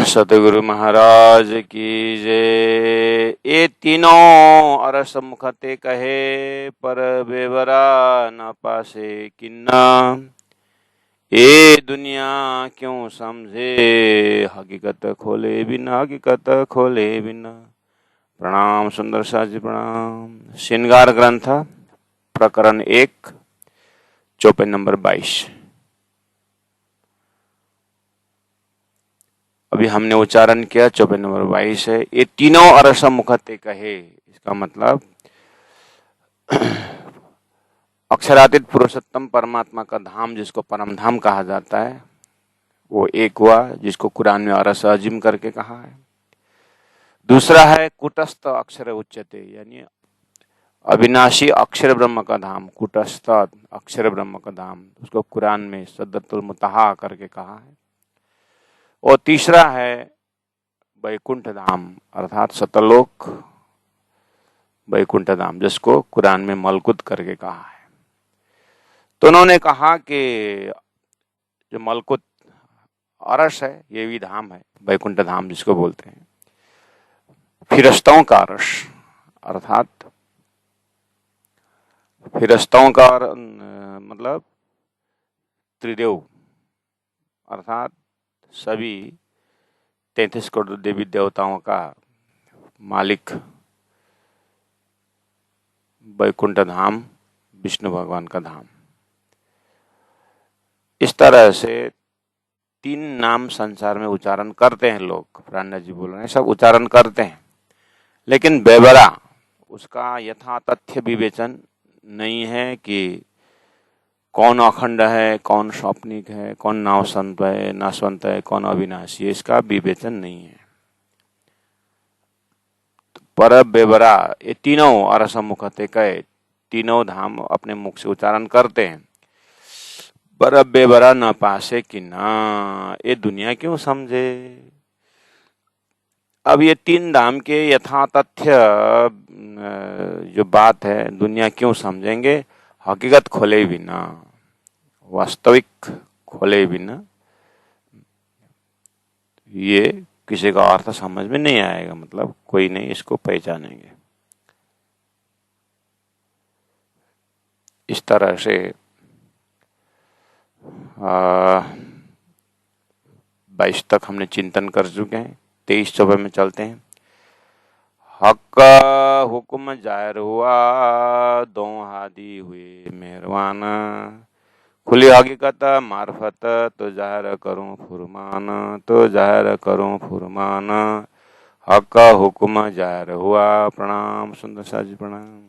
सतगुरु महाराज की जय। ये तीनों अरस मुखते कहे, पर बेवरा न पासे किन्ना। ये दुनिया क्यों समझे, हकीकत खोले बिना, हकीकत खोले बिना। प्रणाम सुंदर शाह जी, प्रणाम। श्रृंगार ग्रंथ प्रकरण 1, चौपाई नंबर 22। अभी हमने उच्चारण किया, चौपाई नंबर 22 है। ये तीनों अरस मुखते कहे, इसका मतलब अक्षरातीत पुरुषोत्तम परमात्मा का धाम, जिसको परम धाम कहा जाता है, वो एक हुआ, जिसको कुरान में अरस अजीम करके कहा है। दूसरा है कुटस्थ अक्षर उच्चते, यानी अविनाशी अक्षर ब्रह्म का धाम, कुटस्थ अक्षर ब्रह्म का धाम, उसको कुरान में सद्दतुल मुतहा करके कहा है। और तीसरा है वैकुंठ धाम, अर्थात सतलोक वैकुंठ धाम, जिसको कुरान में मलकुत करके कहा है। तो उन्होंने कहा कि जो मलकुत अरश है, ये भी धाम है, वैकुंठ धाम जिसको बोलते हैं। फिरश्तों का अरश, अर्थात फिरश्तों का मतलब त्रिदेव, अर्थात सभी 33 करोड़ देवी देवताओं का मालिक वैकुंठ धाम, विष्णु भगवान का धाम। इस तरह से 3 नाम संसार में उच्चारण करते हैं लोग। प्राणा जी बोल रहे हैं, सब उच्चारण करते हैं, लेकिन बेवरा उसका यथा तथ्य विवेचन नहीं है कि कौन अखंड है, कौन स्वप्निक है, कौन नाशवंत है, नाशवंत है, कौन अविनाशी है, इसका विवेचन नहीं है। पर बेवरा ये तीनों अरस मुखते कहे, तीनों धाम अपने मुख से उच्चारण करते हैं। पर बेवरा न पासे कि ना, ये दुनिया क्यों समझे। अब ये 3 धाम के यथा तथ्य जो बात है, दुनिया क्यों समझेंगे, हकीकत खोले बिना, वास्तविक खोले बिना ये किसी का अर्थ समझ में नहीं आएगा, मतलब कोई नहीं इसको पहचानेंगे। इस तरह से 22 तक हमने चिंतन कर चुके हैं। 23 चौपाई में चलते हैं। हक हुक्म जाहिर हुआ, दो हादी हुए मेहरबान। खुली हकीकत मार्फत तो जाहिर करूं फुरमान, तो जाहिर करूं फुरमान। हक हुक्म जाहिर हुआ। प्रणाम सुंदर शाह जी, प्रणाम।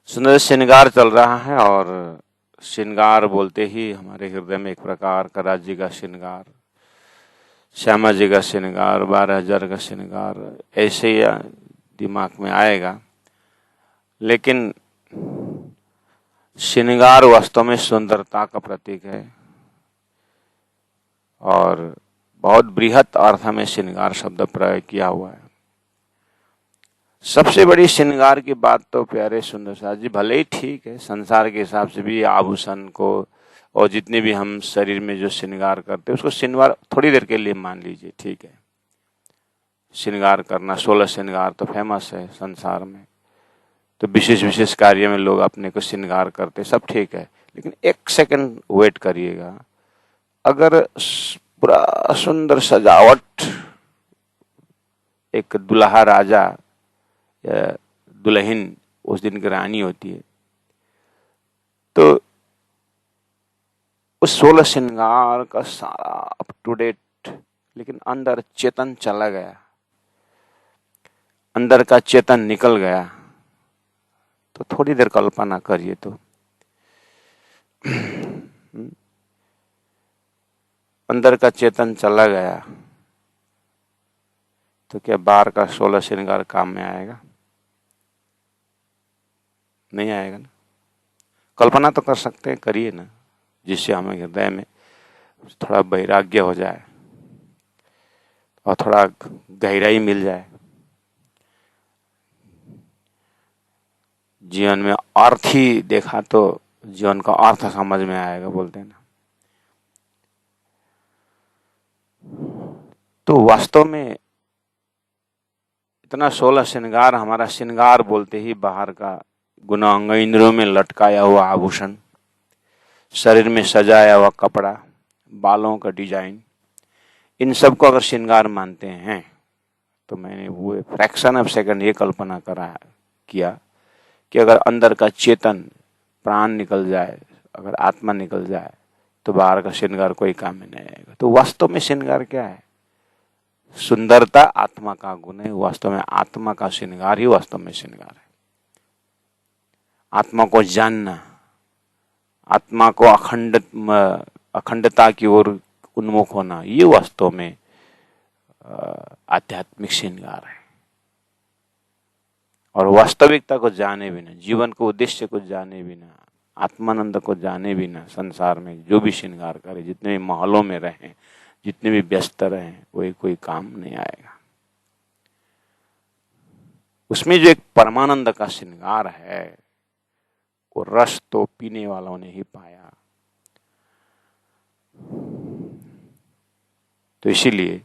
सुंदर श्रृंगार चल रहा है, और श्रृंगार बोलते ही हमारे हृदय में एक प्रकार का राज्य का श्रृंगार, श्यामा जी का श्रृंगार, 12,000 का श्रृंगार, ऐसे ही दिमाग में आएगा। लेकिन श्रृंगार वास्तव में सुंदरता का प्रतीक है, और बहुत बृहत अर्थ में श्रृंगार शब्द प्रयोग किया हुआ है। सबसे बड़ी श्रृंगार की बात तो प्यारे सुंदर शाह जी, भले ही ठीक है, संसार के हिसाब से भी आभूषण को और जितने भी हम शरीर में जो श्रृंगार करते हैं, उसको श्रृंगार थोड़ी देर के लिए मान लीजिए, ठीक है। श्रृंगार करना, 16 श्रृंगार तो फेमस है संसार में, तो विशेष विशेष कार्य में लोग अपने को श्रृंगार करते, सब ठीक है। लेकिन 1 सेकंड वेट करिएगा, अगर पूरा सुंदर सजावट एक दुल्हा राजा या दुल्हन उस दिन की रानी होती है, तो उस 16 श्रृंगार का सारा अप टू डेट, लेकिन अंदर चेतन चला गया, अंदर का चेतन निकल गया, तो थोड़ी देर कल्पना करिए तो अंदर का चेतन चला गया, तो क्या बाहर का 16 श्रृंगार काम में आएगा? नहीं आएगा ना। कल्पना तो कर सकते हैं, करिए ना, जिससे हमें हृदय में थोड़ा वैराग्य हो जाए और थोड़ा गहराई मिल जाए, जीवन में अर्थ ही देखा तो जीवन का अर्थ समझ में आएगा, बोलते हैं ना। तो वास्तव में इतना 16 श्रृंगार, हमारा श्रृंगार बोलते ही बाहर का गुना अंग इंद्रियों में लटकाया हुआ आभूषण, शरीर में सजाया हुआ कपड़ा, बालों का डिजाइन, इन सब को अगर श्रृंगार मानते हैं तो मैंने वो फ्रैक्शन ऑफ सेकंड ये कल्पना किया कि अगर अंदर का चेतन, प्राण निकल जाए, अगर आत्मा निकल जाए तो बाहर का श्रृंगार कोई काम में नहीं आएगा। तो वास्तव में श्रृंगार क्या है? सुंदरता आत्मा का गुण है। वास्तव में आत्मा का श्रृंगार ही वास्तव में श्रृंगार है। आत्मा को जानना, आत्मा को अखंडता की ओर उन्मुख होना, ये वास्तव में आध्यात्मिक श्रृंगार है। और वास्तविकता को जाने बिना, जीवन को उद्देश्य को जाने बिना, आत्मानंद को जाने बिना संसार में जो भी श्रृंगार करे, जितने भी महलों में रहें, जितने भी व्यस्त रहें, वही कोई काम नहीं आएगा। उसमें जो एक परमानंद का श्रृंगार है, वो रस तो पीने वालों ने ही पाया। तो इसीलिए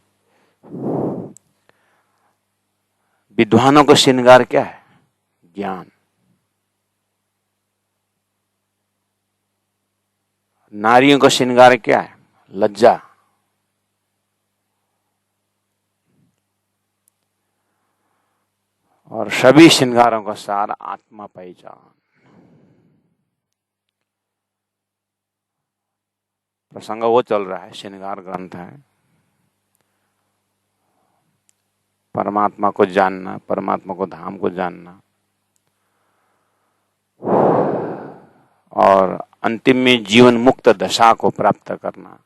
विद्वानों का श्रृंगार क्या है? ज्ञान। नारियों का श्रृंगार क्या है? लज्जा। और सभी श्रृंगारों का सार आत्मा पहचान। प्रसंग वो चल रहा है, श्रृंगार ग्रंथ है। परमात्मा को जानना, परमात्मा को धाम को जानना, और अंतिम में जीवन मुक्त दशा को प्राप्त करना,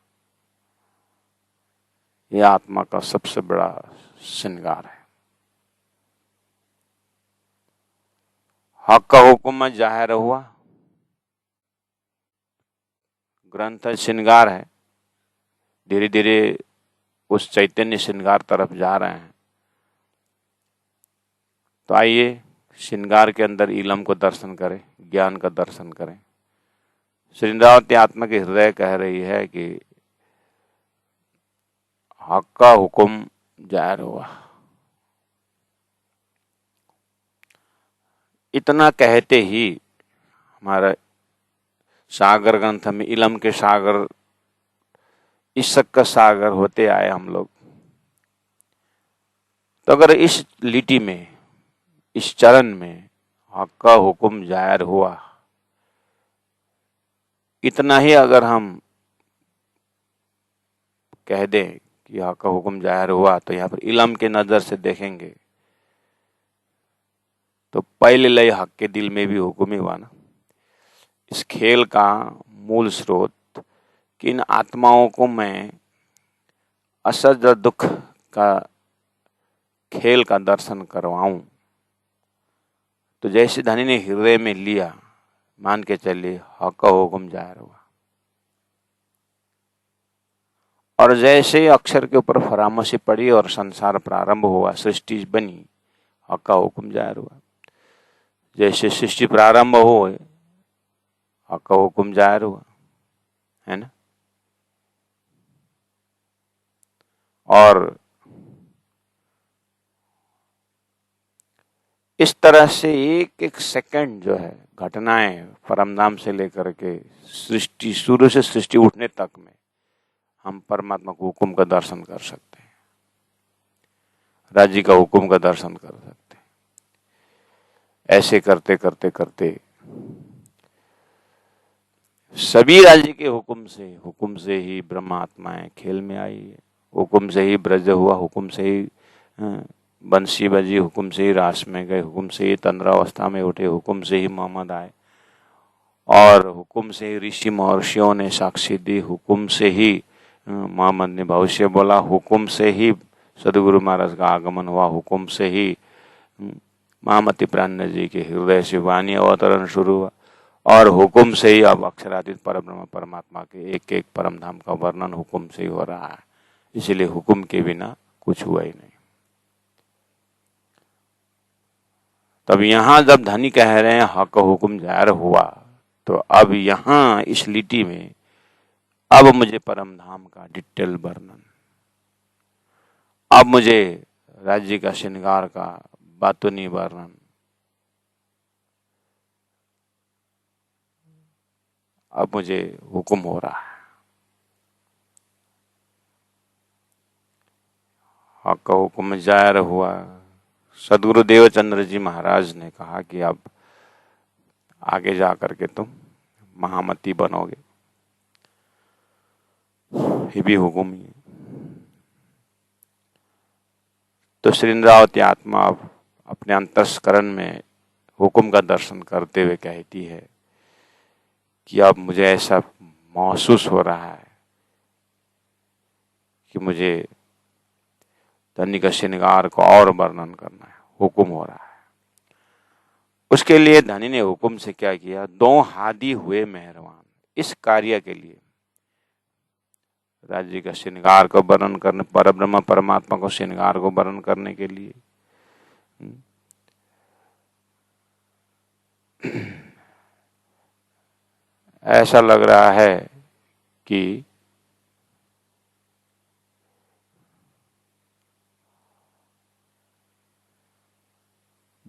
यह आत्मा का सबसे बड़ा श्रृंगार है। हक का हुक्म जाहिर हुआ, ग्रंथ श्रृंगार है। धीरे धीरे उस चैतन्य श्रृंगार तरफ जा रहे हैं। तो आइए श्रृंगार के अंदर इलम को दर्शन करें, ज्ञान का दर्शन करें। श्रृंगावती आत्मा के हृदय कह रही है कि हक का हुक्म जाहिर हुआ। इतना कहते ही हमारा सागर ग्रंथ में इलम के सागर, इश्क का सागर होते आए हम लोग। तो अगर इस लिटि में, इस चरण में हक का हुक्म जाहिर हुआ, इतना ही अगर हम कह दें कि हक का हुक्म जाहिर हुआ, तो यहाँ पर इलम के नजर से देखेंगे तो पहले लय हक के दिल में भी हुक्म ही हुआ ना। इस खेल का मूल स्रोत कि इन आत्माओं को मैं असज दुख का खेल का दर्शन करवाऊं। तो जैसे धनी ने हृदय में लिया, मान के चलिए हक का हुक्म जाहिर हुआ, और जैसे अक्षर के ऊपर फरामसी पड़ी और संसार प्रारंभ हुआ, सृष्टि बनी, हक का हुक्म जाहिर हुआ। जैसे सृष्टि प्रारंभ हो, हक का हुक्म जाहिर हुआ, है ना। और इस तरह से एक एक सेकंड जो है घटनाएं, परमधाम से लेकर के सृष्टि, सूर्य से सृष्टि उठने तक में हम परमात्मा को हुक्म का दर्शन कर सकते हैं, राज्य का हुक्म का दर्शन कर सकते हैं। ऐसे करते करते करते सभी राज्य के हुक्म से ही ब्रह्मात्माएं खेल में आई है। हुक्म से ही ब्रज हुआ, हुक्म से ही बंसी बजी, हुक्म से ही रास में गए, हुक्म से ही तंद्रावस्था में उठे, हुक्म से ही मोहम्मद आए, और हुक्म से ही ऋषि महर्षियों ने साक्षी दी, हुक्म से ही मोहम्मद ने भविष्य बोला, हुक्म से ही सदगुरु महाराज का आगमन हुआ, हुक्म से ही महामति प्राण जी के हृदय से वाणी अवतरण शुरू हुआ, और हुक्म से ही अब अक्षरातीत परब्रह्म परमात्मा के एक एक परम धाम का वर्णन हुक्म से ही हो रहा है। इसलिए हुक्म के बिना कुछ हुआ ही नहीं। तब यहाँ जब धनी कह रहे हैं हक हुक्म जाहिर हुआ, तो अब यहाँ इस लिटि में अब मुझे परम धाम का डिटेल वर्णन, अब मुझे राज्य का श्रृंगार का बातूनी वर्णन, अब मुझे हुक्म हो रहा है। हक का हुक्म जाहिर हुआ। सदगुरु देवचंद्र जी महाराज ने कहा कि अब आगे जा करके तुम महामती बनोगे, ये भी हुक्म ही है। तो श्री इंद्रावती आत्मा अब अपने अंतस्करण में हुक्म का दर्शन करते हुए कहती है कि अब मुझे ऐसा महसूस हो रहा है कि मुझे धनी का श्रृंगार को और वर्णन करना है, हुक्म हो रहा है। उसके लिए धनी ने हुक्म से क्या किया, 2 हादी हुए मेहरबान इस कार्य के लिए, राज्य का श्रृंगार को वर्णन करने, परब्रह्म परमात्मा को श्रृंगार को वर्णन करने के लिए। ऐसा लग रहा है कि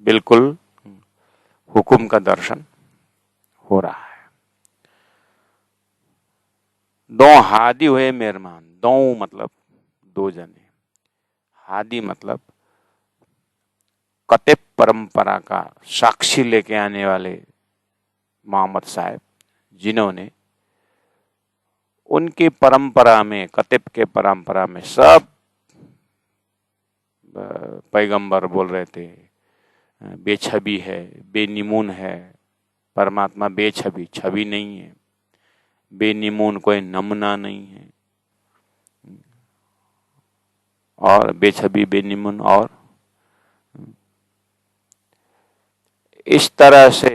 बिल्कुल हुक्म का दर्शन हो रहा है। 2 हादी हुए मेहरबान, 2 मतलब 2 जने, हादी मतलब कतेब परंपरा का साक्षी लेके आने वाले मोहम्मद साहब, जिन्होंने उनकी परंपरा में, कतेब के परंपरा में सब पैगंबर बोल रहे थे बेछबी है, बेनिमून है, परमात्मा बेछबी, छवि नहीं है, बेनिमून कोई नमूना नहीं है, और बेछबी बेनिमून, और इस तरह से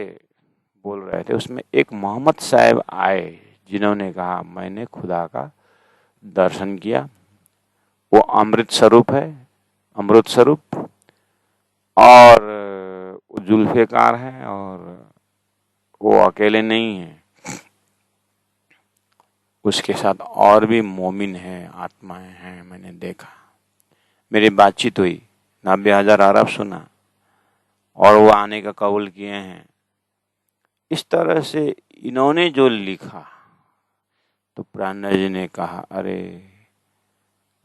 बोल रहे थे। उसमें एक मोहम्मद साहब आए जिन्होंने कहा मैंने खुदा का दर्शन किया, वो अमृत स्वरूप है, अमृत स्वरूप, और जुल्फेकार है, और वो अकेले नहीं है, उसके साथ और भी मोमिन हैं, आत्माएं हैं, मैंने देखा, मेरी बातचीत हुई, 90,000 अरब सुना, और वो आने का कबूल किए हैं। इस तरह से इन्होंने जो लिखा, तो प्राणनाथ जी ने कहा अरे,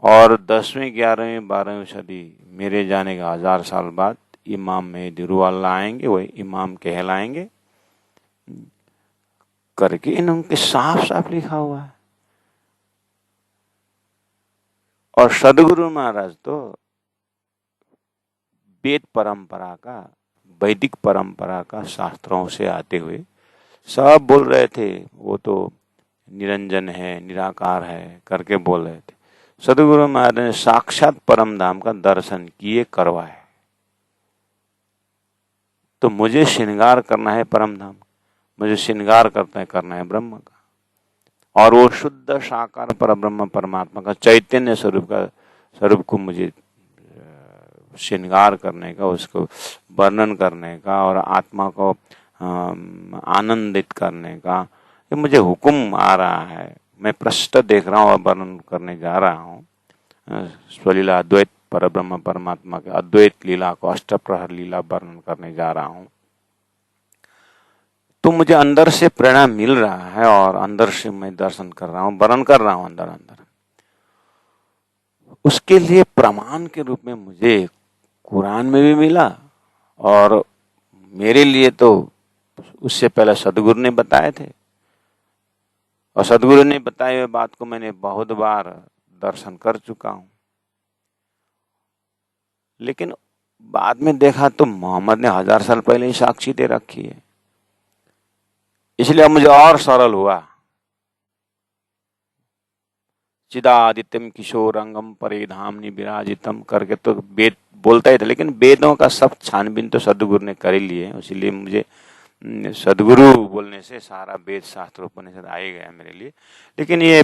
और 10वीं 11वीं 12वीं सदी मेरे जाने का 1000 साल बाद इमाम मेहदी रूहुल्लाह आएंगे, वही इमाम कहलाएंगे करके इनके साफ साफ लिखा हुआ है। और सदगुरु महाराज तो वेद परंपरा का, वैदिक परंपरा का, शास्त्रों से आते हुए सब बोल रहे थे वो तो निरंजन है, निराकार है करके बोल रहे थे। सदगुरु महाराज ने साक्षात परम धाम का दर्शन किए, करवाए। तो मुझे श्रृंगार करना है परम धाम, मुझे श्रृंगार करना है ब्रह्म का, और वो शुद्ध साकार परब्रह्म परमात्मा का चैतन्य स्वरूप को मुझे श्रृंगार करने का, उसको वर्णन करने का, और आत्मा को आनंदित करने का, ये मुझे हुक्म आ रहा है। मैं प्रष्ट देख रहा हूँ और वर्णन करने जा रहा हूँ स्वलीला अद्वैत परब्रह्म परमात्मा के अद्वैत लीला को, अष्टप्रहर लीला वर्णन करने जा रहा हूँ। तो मुझे अंदर से प्रेरणा मिल रहा है, और अंदर से मैं दर्शन कर रहा हूँ, वर्णन कर रहा हूँ अंदर अंदर। उसके लिए प्रमाण के रूप में मुझे कुरान में भी मिला, और मेरे लिए तो उससे पहले सदगुरु ने बताए थे, और सदगुरु ने बताए हुए बात को मैंने बहुत बार दर्शन कर चुका हूं। लेकिन बाद में देखा तो मोहम्मद ने 1000 साल पहले ही साक्षी दे रखी है, इसलिए अब मुझे और सरल हुआ। चिदादित्यम किशोरंगम परिधामनि विराजितम करके तो वेद बोलता ही था, लेकिन वेदों का सब छानबीन तो सदगुरु ने कर ही लिए, इसलिए मुझे सदगुरु बोलने से सारा वेद शास्त्र उपनिषद आ ही गया मेरे लिए। लेकिन ये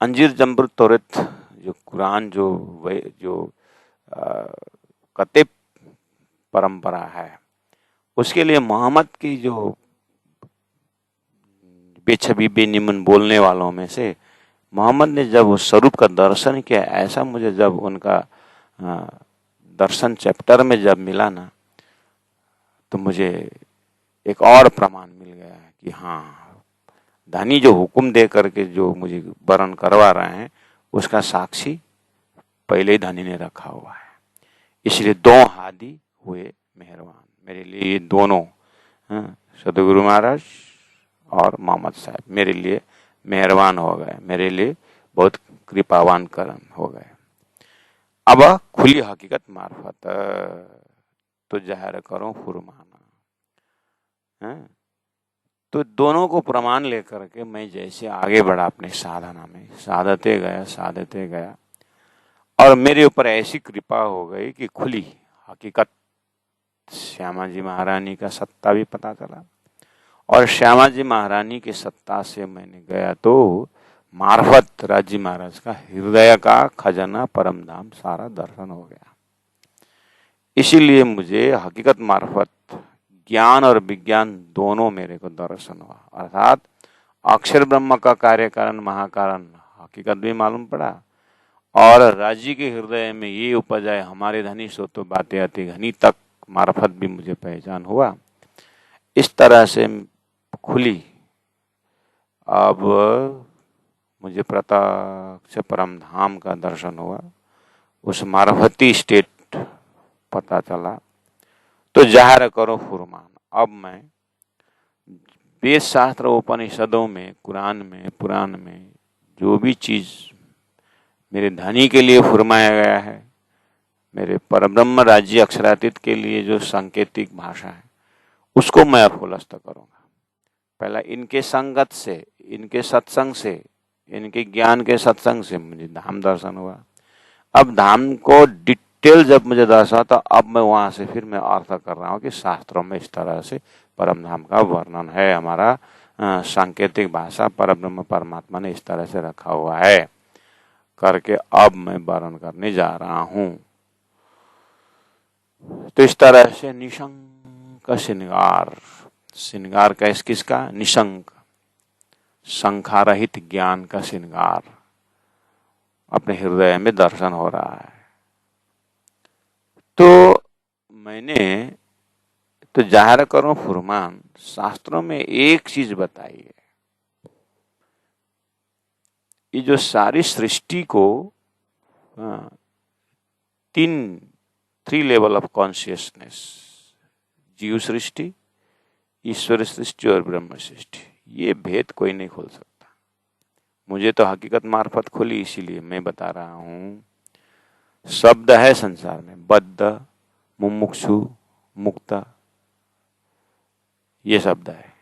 अंजीर जम्बुर तौरत जो कुरान जो कतेब परंपरा है, उसके लिए मोहम्मद की जो बेछबी बेनिमन बोलने वालों में से मोहम्मद ने जब उस स्वरूप का दर्शन किया, ऐसा मुझे जब उनका दर्शन चैप्टर में जब मिला ना, तो मुझे एक और प्रमाण मिल गया है कि हाँ, धनी जो हुक्म दे करके जो मुझे वरण करवा रहे हैं, उसका साक्षी पहले ही धनी ने रखा हुआ है। इसलिए दो हादी हुए मेहरबान। मेरे लिए ये दोनों, सदगुरु महाराज और मोहम्मद साहब मेरे लिए मेहरबान हो गए, मेरे लिए बहुत कृपावान कर्म हो गए। अब खुली हकीकत मार्फत तो जाहिर करो फुरमाना, तो दोनों को प्रमाण लेकर के मैं जैसे आगे बढ़ा अपने साधना में, साधते गया और मेरे ऊपर ऐसी कृपा हो गई कि खुली हकीकत, श्यामा जी महारानी का सत्ता भी पता चला। और श्यामा जी महारानी की सत्ता से मैंने गया तो मार्फत राजी महाराज का हृदय का खजाना परम धाम सारा दर्शन हो गया। इसीलिए मुझे हकीकत मार्फत ज्ञान और विज्ञान दोनों मेरे को दर्शन हुआ, अर्थात अक्षर ब्रह्म का कार्य कारण महाकारण हकीकत भी मालूम पड़ा और राजी के हृदय में ये उपजाए हमारे धनी सो तो बातें अति घनी तक मार्फत भी मुझे पहचान हुआ। इस तरह से खुली। अब मुझे प्रत्यक्ष परम धाम का दर्शन हुआ, उस मार्फती स्टेट पता चला, तो जाहिर करो फुरमान। अब मैं वेद शास्त्र उपनिषदों में, कुरान में, पुराण में जो भी चीज मेरे धनी के लिए फुरमाया गया है, मेरे परब्रह्म राज्य अक्षरातीत के लिए जो सांकेतिक भाषा है, उसको मैं अफुलस्त करूंगा। पहला इनके संगत से, इनके सत्संग से, इनके ज्ञान के सत्संग से मुझे धाम दर्शन हुआ। अब धाम को डिटेल जब मुझे दर्शन, तो अब मैं वहां से फिर मैं अर्थ कर रहा हूँ कि शास्त्रों में इस तरह से परम धाम का वर्णन है, हमारा सांकेतिक भाषा परब्रह्म परमात्मा ने इस तरह से रखा हुआ है करके अब मैं वर्णन करने जा रहा हूं। तो इस तरह से निशंक श्रृंगार, श्रृंगार का किसका? निशंक, शंखारहित ज्ञान का श्रृंगार अपने हृदय में दर्शन हो रहा है। तो मैंने तो जाहिर करो फुरमान, शास्त्रों में एक चीज बताई है, ये जो सारी सृष्टि को थ्री लेवल ऑफ कॉन्शियसनेस, जीव सृष्टि, ईश्वर सृष्टि और ब्रह्म सृष्टि, ये भेद कोई नहीं खोल सकता। मुझे तो हकीकत मार्फत खुली, इसीलिए मैं बता रहा हूं। शब्द है संसार में, बद्ध, मुमुक्षु, मुक्त, ये शब्द है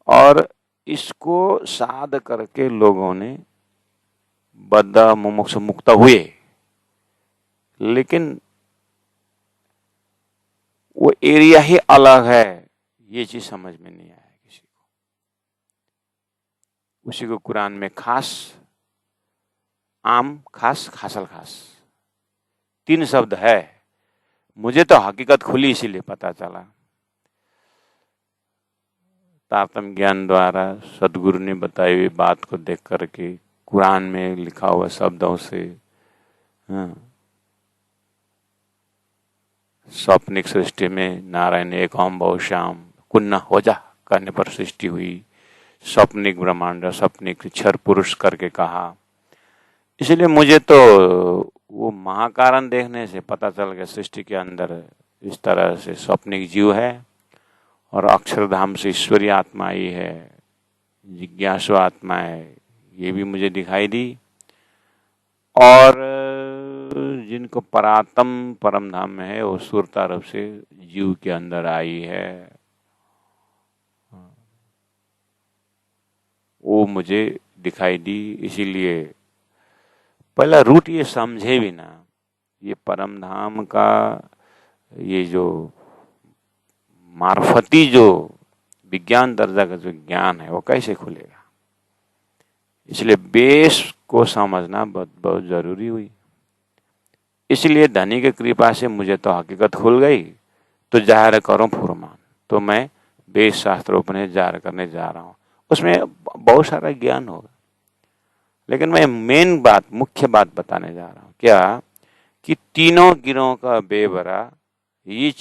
और इसको साध करके लोगों ने बद्ध, मुमुक्षु, मुक्त हुए, लेकिन वो एरिया ही अलग है, ये चीज समझ में नहीं आया किसी को। उसी को कुरान में खास, आम, खास, खासल खास, 3 शब्द है। मुझे तो हकीकत खुली इसीलिए पता चला, तारतम्य ज्ञान द्वारा सदगुरु ने बताई हुई बात को देख करके, कुरान में लिखा हुआ शब्दों से, स्वप्निक सृष्टि में नारायण एक ओम बहुश्याम कुन्ना हो जा करने पर सृष्टि हुई, स्वप्निक ब्रह्मांड, स्वप्निक क्षर पुरुष करके कहा। इसलिए मुझे तो वो महाकारण देखने से पता चल गया सृष्टि के अंदर इस तरह से स्वप्निक जीव है और अक्षरधाम से ईश्वरीय आत्मा आई है, जिज्ञासु आत्मा है, ये भी मुझे दिखाई दी। और जिनको परात्म परम धाम में है, वो सुरता रूप से जीव के अंदर आई है, वो मुझे दिखाई दी। इसीलिए पहला रूट ये समझे भी ना, ये परम धाम का ये जो मार्फती जो विज्ञान दर्जा का जो ज्ञान है, वो कैसे खुलेगा। इसलिए बेस को समझना बहुत जरूरी हुई। इसलिए धनी की कृपा से मुझे तो हकीकत खुल गई, तो जाहिर करो फुरमान। तो मैं वेद शास्त्र उपनिषद जाहिर करने जा रहा हूँ। उसमें बहुत सारा ज्ञान होगा। लेकिन मैं मेन बात, मुख्य बात बताने जा रहा हूं, क्या कि तीनों गिरोह का बेवरा ये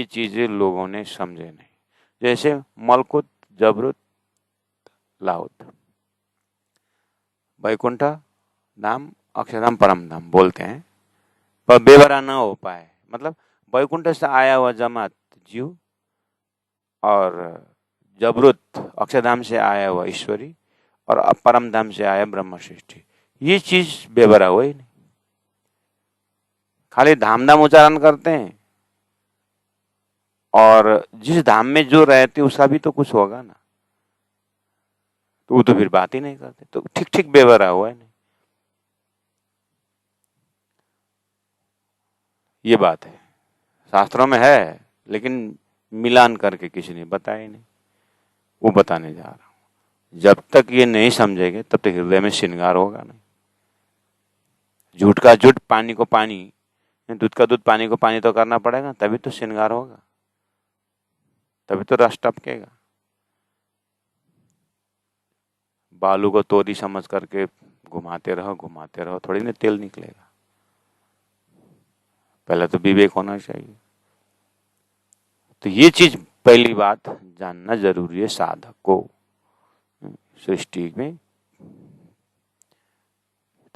चीजें लोगों ने समझे नहीं। जैसे मलकुत, जबरुत, लाहुत, वैकुंठ धाम, अक्षरधाम, परम धाम बोलते हैं, पर बेवरा न हो पाए। मतलब वैकुंठ से आया हुआ जमात जीव और जबरुत अक्षरधाम से आया हुआ ईश्वरी और परम धाम से आया ब्रह्म सृष्टि, ये चीज बेवरा हुआ ही नहीं। खाली धाम धाम उच्चारण करते हैं और जिस धाम में जो रहते उसका भी तो कुछ होगा ना, तो वो तो फिर बात ही नहीं करते, तो ठीक ठीक बेवरा हुआ है नहीं। ये बात है, शास्त्रों में है, लेकिन मिलान करके किसी ने बताया नहीं, वो बताने जा रहा हूं। जब तक ये नहीं समझेंगे तब तक हृदय में श्रृंगार होगा नहीं। झूठ का झूठ, पानी को पानी, दूध का दूध, पानी को पानी तो करना पड़ेगा, तभी तो श्रृंगार होगा, तभी तो रस टपकेगा। बालू को तोरी समझ करके घुमाते रहो, थोड़ी ना तेल निकलेगा। पहले तो विवेक होना चाहिए। तो ये चीज पहली बात जानना जरूरी है साधक को सृष्टि में।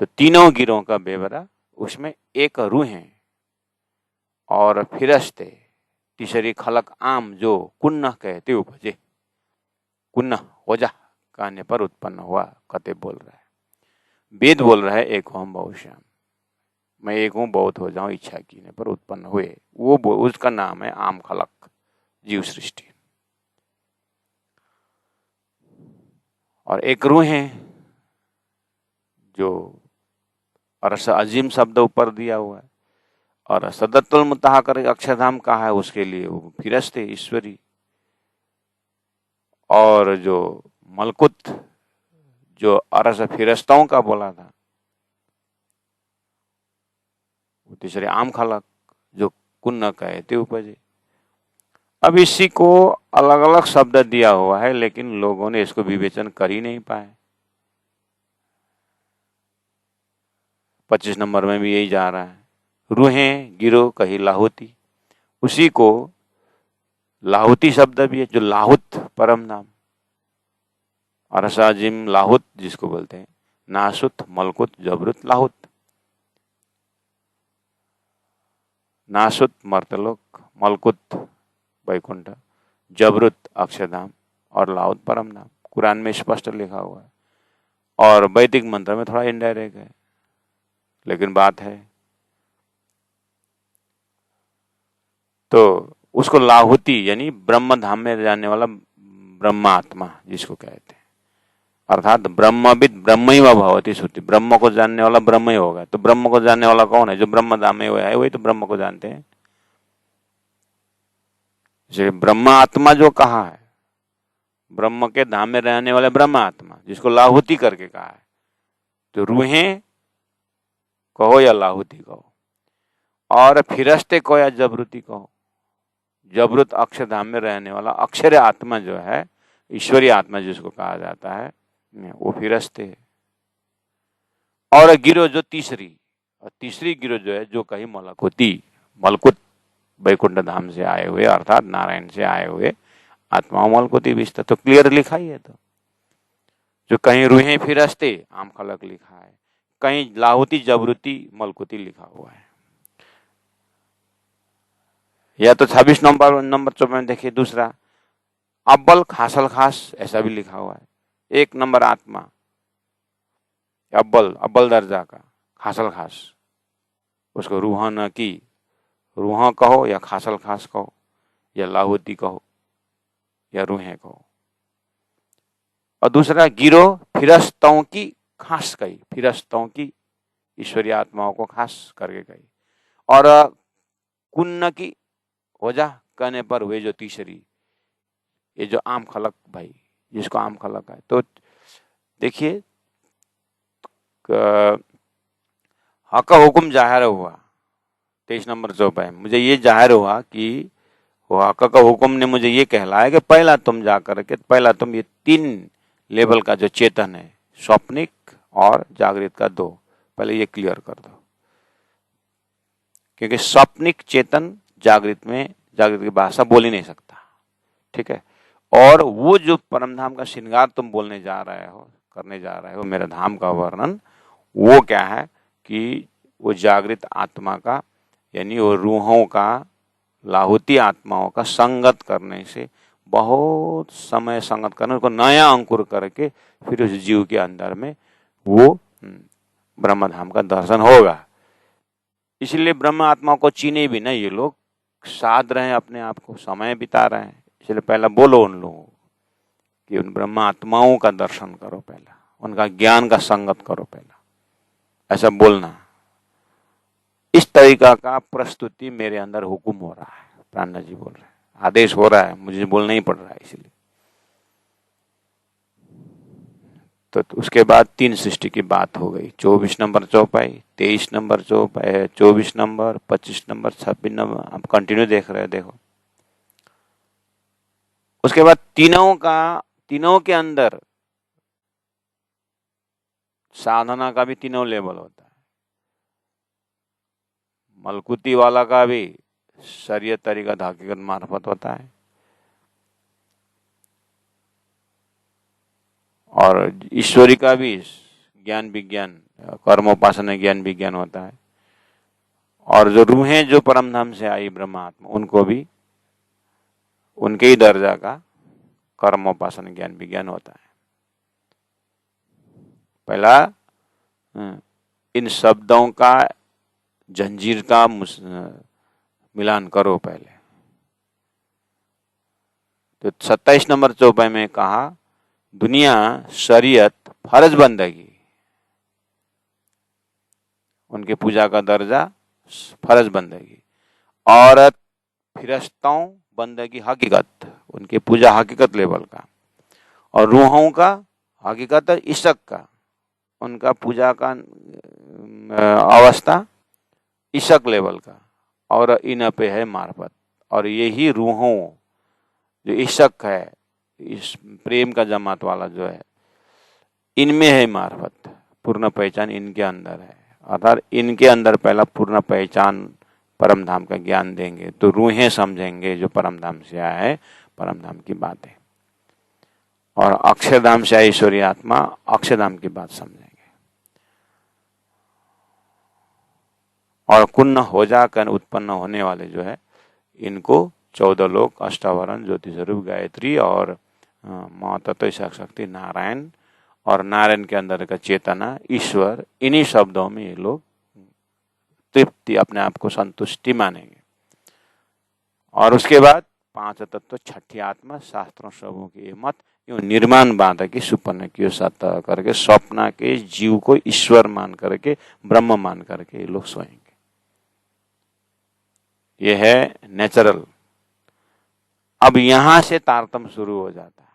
तो तीनों गिरोह का बेवरा, उसमें एक रूह है और फिरस्ते तीसरी खलक आम, जो कुन्ना कहते उपजे, कुन्ना हो जा कहने पर उत्पन्न हुआ, कते बोल रहा है, वेद बोल रहा है एक हम बहुश्याम, मैं एक हूं बहुत हो जाऊं इच्छा कीने पर उत्पन्न हुए, वो उसका नाम है आम खलक जीव सृष्टि। और एक रूह है जो अरस अजीम शब्द ऊपर दिया हुआ है, और सदत्तुल मुताहा कर अक्षरधाम कहा है, उसके लिए वो फिरस्ते ईश्वरी। और जो मलकुत, जो अरस फिरस्ताओं का बोला था, वो तीसरे आम खलक, जो कुन्न कहते उपजे। अब इसी को अलग अलग शब्द दिया हुआ है, लेकिन लोगों ने इसको विवेचन कर ही नहीं पाए। 25 नंबर में भी यही जा रहा है, रूहें गिरो कही लाहुती, उसी को लाहुती शब्द भी है, जो लाहुत परम नाम, अरसाजिम लाहुत जिसको बोलते हैं, नासुत, मलकुत, जबरुत, लाहुत। नासुत मर्तलोक, मलकुत वैकुंठ, जबरुत अक्षरधाम और लाहुत परम नाम, कुरान में स्पष्ट लिखा हुआ है। और वैदिक मंत्र में थोड़ा इनडायरेक्ट है, लेकिन बात है। तो उसको लाहुति यानी ब्रह्म धाम में जाने वाला ब्रह्मात्मा जिसको कहते हैं, अर्थात ब्रह्मविद ब्रह्मैव भवति श्रुति, ब्रह्म को जानने वाला ब्रह्म ही होगा। तो ब्रह्म को जानने वाला कौन है? जो ब्रह्म धाम में है वही तो ब्रह्म को जानते हैं। जैसे ब्रह्म आत्मा जो कहा है, ब्रह्म के धाम में रहने वाले ब्रह्म आत्मा, जिसको लाहुति करके कहा है, तो रूहें कहो या लाहुति कहो, और फिरस्ते कहो या जबरुति कहो, जबरुत अक्षरधाम में रहने वाला अक्षर आत्मा जो है, ईश्वरीय आत्मा जिसको कहा जाता है, वो फिरस्ते है। और गिरो जो तीसरी, और तीसरी गिरो जो है, जो कही मलकुती, मलकुत वैकुंठ धाम से आए हुए, अर्थात नारायण से आए हुए आत्माओं मलकुती विस्तार, तो क्लियर लिखा ही है। तो जो कहीं रूहें फिरस्ते आम खलक लिखा है, कहीं लाहुती जबरुती मलकुती लिखा हुआ है। या तो 26 नंबर 14 में देखिए, दूसरा अव्वल खासल खास ऐसा भी लिखा हुआ है। 1 नंबर आत्मा, अव्वल दर्जा का, खासल खास, उसको रूह न की, रूह कहो या खासल खास कहो या लाहुती कहो या रूहें कहो। और दूसरा गिरो फिरस्तों की खास कही, फिरस्तों की ईश्वरीय आत्माओं को खास करके कही। और कुन्न की हो जा कहने पर हुए जो तीसरी, ये जो आम खलक भाई, जिसको आम खलक है। तो देखिए, हक हुकुम जाहिर हुआ 23 नंबर चौपाई में। मुझे ये जाहिर हुआ कि वो हक का हुक्म ने मुझे ये कहलाया कि पहला तुम जा करके पहला तुम ये 3 लेवल का जो चेतन है, स्वप्निक और जागृत का 2, पहले ये क्लियर कर दो। क्योंकि स्वप्निक चेतन जागृत की भाषा बोल ही नहीं सकता, ठीक है। और वो जो परम धाम का श्रृंगार तुम बोलने जा रहे हो, करने जा रहे हो, मेरे धाम का वर्णन, वो क्या है कि वो जागृत आत्मा का, यानी वो रूहों का, लाहुती आत्माओं का संगत करने से, बहुत समय संगत करने, उनको नया अंकुर करके फिर उस जीव के अंदर में वो ब्रह्म धाम का दर्शन होगा। इसलिए ब्रह्म आत्मा को चीने भी ना ये लोग, साध रहे हैं अपने आप को, समय बिता रहे हैं। इसलिए पहला बोलो उन लोगों को कि उन ब्रह्म आत्माओं का दर्शन करो, पहला उनका ज्ञान का संगत करो, पहला ऐसा बोलना। इस तरीका का प्रस्तुति मेरे अंदर हुक्म हो रहा है, प्राणनाथ जी बोल रहे हैं, आदेश हो रहा है, मुझे बोलना ही पड़ रहा है इसलिए। तो उसके बाद 3 सृष्टि की बात हो गई, 24 नंबर चौपाई, 23 नंबर चौपाई, 24 नंबर, 25 नंबर, 26 नंबर, आप कंटिन्यू देख रहे हो, देखो। उसके बाद तीनों के अंदर साधना का भी 3 लेवल होता है। मलकुती वाला का भी शरीयत तरीका हकीकत मार्फत होता है, और ईश्वरी का भी ज्ञान विज्ञान, कर्मोपासना ज्ञान विज्ञान होता है। और जो रूहें जो परम धाम से आई ब्रह्मात्मा, उनको भी उनके ही दर्जा का कर्मोपासना ज्ञान विज्ञान होता है। पहला इन शब्दों का जंजीर का मिलान करो पहले। तो 27 नंबर चौपाई में कहा, दुनिया, शरीयत, फर्ज बंदगी, उनके पूजा का दर्जा फर्ज बंदगी, औरत, फिरश्तों, बंदगी हकीकत, उनकी पूजा हकीकत लेवल का, और रूहों का हकीकत इशक का, उनका पूजा का अवस्था इशक लेवल का, और इन पे है मार्फत। और यही रूहों जो इशक है, इस प्रेम का जमात वाला जो है, इनमें है मार्फत, पूर्ण पहचान इनके अंदर है। अर्थात इनके अंदर पहला पूर्ण पहचान परम धाम का ज्ञान देंगे तो रूहें समझेंगे जो परम धाम से आया है परम धाम की बात है, और अक्षरधाम से आई ईश्वरी आत्मा अक्षरधाम की बात समझेंगे। और कुन्न हो जाकर उत्पन्न होने वाले जो है, इनको 14 लोक, अष्टावरण, ज्योति स्वरूप, गायत्री और माँ तत्व शक्ति नारायण, और नारायण के अंदर का चेतना ईश्वर, इन्हीं शब्दों में ये लोग तृप्ति, अपने आप को संतुष्टि मानेंगे। और उसके बाद 5 तत्व, छठी आत्मा, शास्त्रों सबों की मत, यूं निर्माण बाधा की सुपन्न की सत्ता करके स्वप्न के जीव को ईश्वर मान करके, ब्रह्म मान करके ये लोग सोएंगे। ये है नेचुरल। अब यहां से तारतम्य शुरू हो जाता है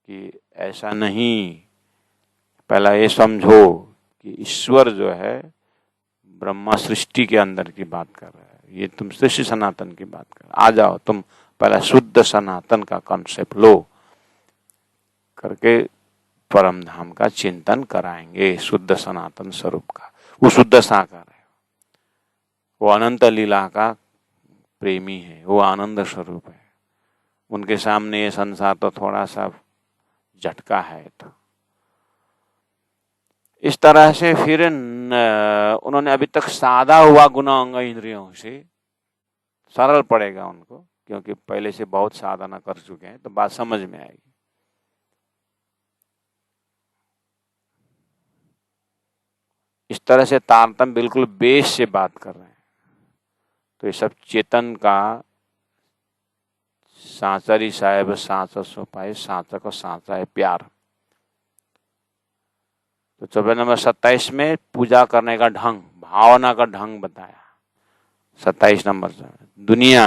कि ऐसा नहीं, पहला ये समझो कि ईश्वर जो है ब्रह्मा सृष्टि के अंदर की बात कर रहा है, ये तुम सृष्टि सनातन की बात कर, आ जाओ तुम पहला शुद्ध सनातन का कॉन्सेप्ट लो करके परम धाम का चिंतन कराएंगे, शुद्ध सनातन स्वरूप का। वो शुद्ध साकार है, वो अनंत लीला का प्रेमी है, वो आनंद स्वरूप है। उनके सामने ये संसार तो थोड़ा सा झटका है। तो इस तरह से फिर उन्होंने अभी तक साधा हुआ गुना अंग इंद्रियों से सरल पड़ेगा उनको, क्योंकि पहले से बहुत साधना कर चुके हैं, तो बात समझ में आएगी। इस तरह से तारतम्य बिल्कुल बेस से बात कर रहे हैं। तो ये सब चेतन का सांचरी साहेब सांचा सो पाए, सांचा को सांचा है प्यार। तो 24 नंबर 27 में पूजा करने का ढंग, भावना का ढंग बताया। 27 नंबर से दुनिया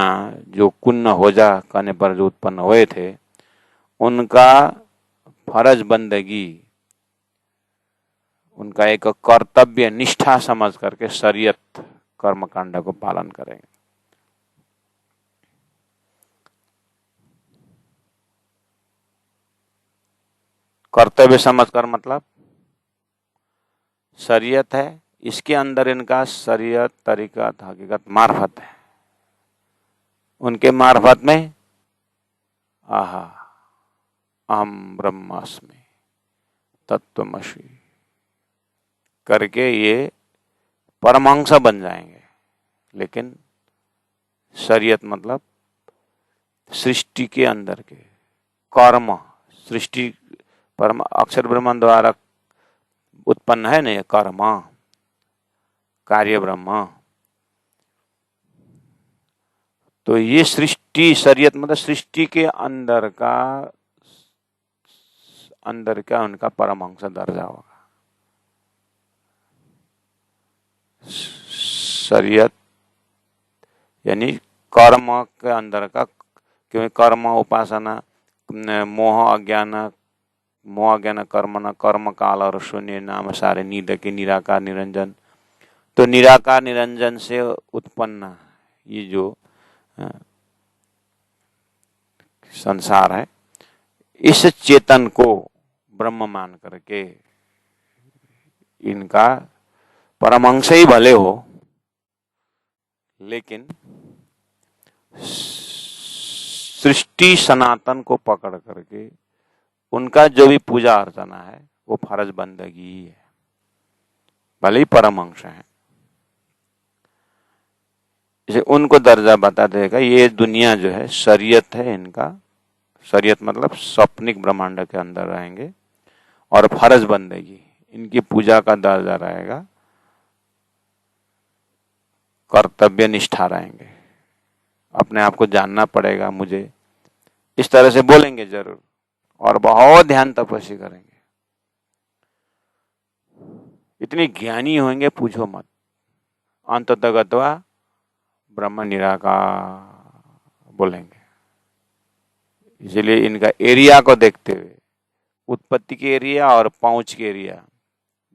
जो कुन्न हो जा करने पर जो उत्पन्न हुए थे, उनका फर्ज बंदगी, उनका एक कर्तव्य निष्ठा समझ करके शरीयत कर्मकांड को पालन करेंगे। कर्तव्य समझकर मतलब शरीयत है, इसके अंदर इनका शरीयत, तरीकत, हकीकत, मार्फत है। उनके मार्फत में आहा अहम ब्रह्मास्मि तत्त्वमसि करके ये परमहंस बन जाएंगे। लेकिन शरीयत मतलब सृष्टि के अंदर के कर्म, सृष्टि परम अक्षर ब्रह्म द्वारा उत्पन्न है ना ये कर्म, कार्य ब्रह्म। तो ये सृष्टि, शरीयत मतलब सृष्टि के अंदर का उनका परमहंस दर्जा होगा। शरीयत यानी कर्म के अंदर का, क्योंकि कर्म उपासना मोह अज्ञान कर्म न कर्म काल और शून्य नाम सारे नीद के निराकार निरंजन। तो निराकार निरंजन से उत्पन्न ये जो संसार है, इस चेतन को ब्रह्म मान करके इनका परमहंस ही भले हो, लेकिन सृष्टि सनातन को पकड़ करके उनका जो भी पूजा अर्चना है वो फर्ज बंदगी ही है, भले ही परमहंस है। इसे उनको दर्जा बता देगा। ये दुनिया जो है शरीयत है इनका, शरीयत मतलब स्वप्निक ब्रह्मांड के अंदर रहेंगे, और फर्ज बंदगी इनकी पूजा का दर्जा रहेगा, कर्तव्य निष्ठा रहेंगे। अपने आप को जानना पड़ेगा मुझे, इस तरह से बोलेंगे जरूर, और बहुत ध्यान तपस्या करेंगे। इतने ज्ञानी होंगे पूछो मत। अंततः गत्वा ब्रह्म निराकार बोलेंगे। इसलिए इनका एरिया को देखते हुए, उत्पत्ति के एरिया और पहुंच के एरिया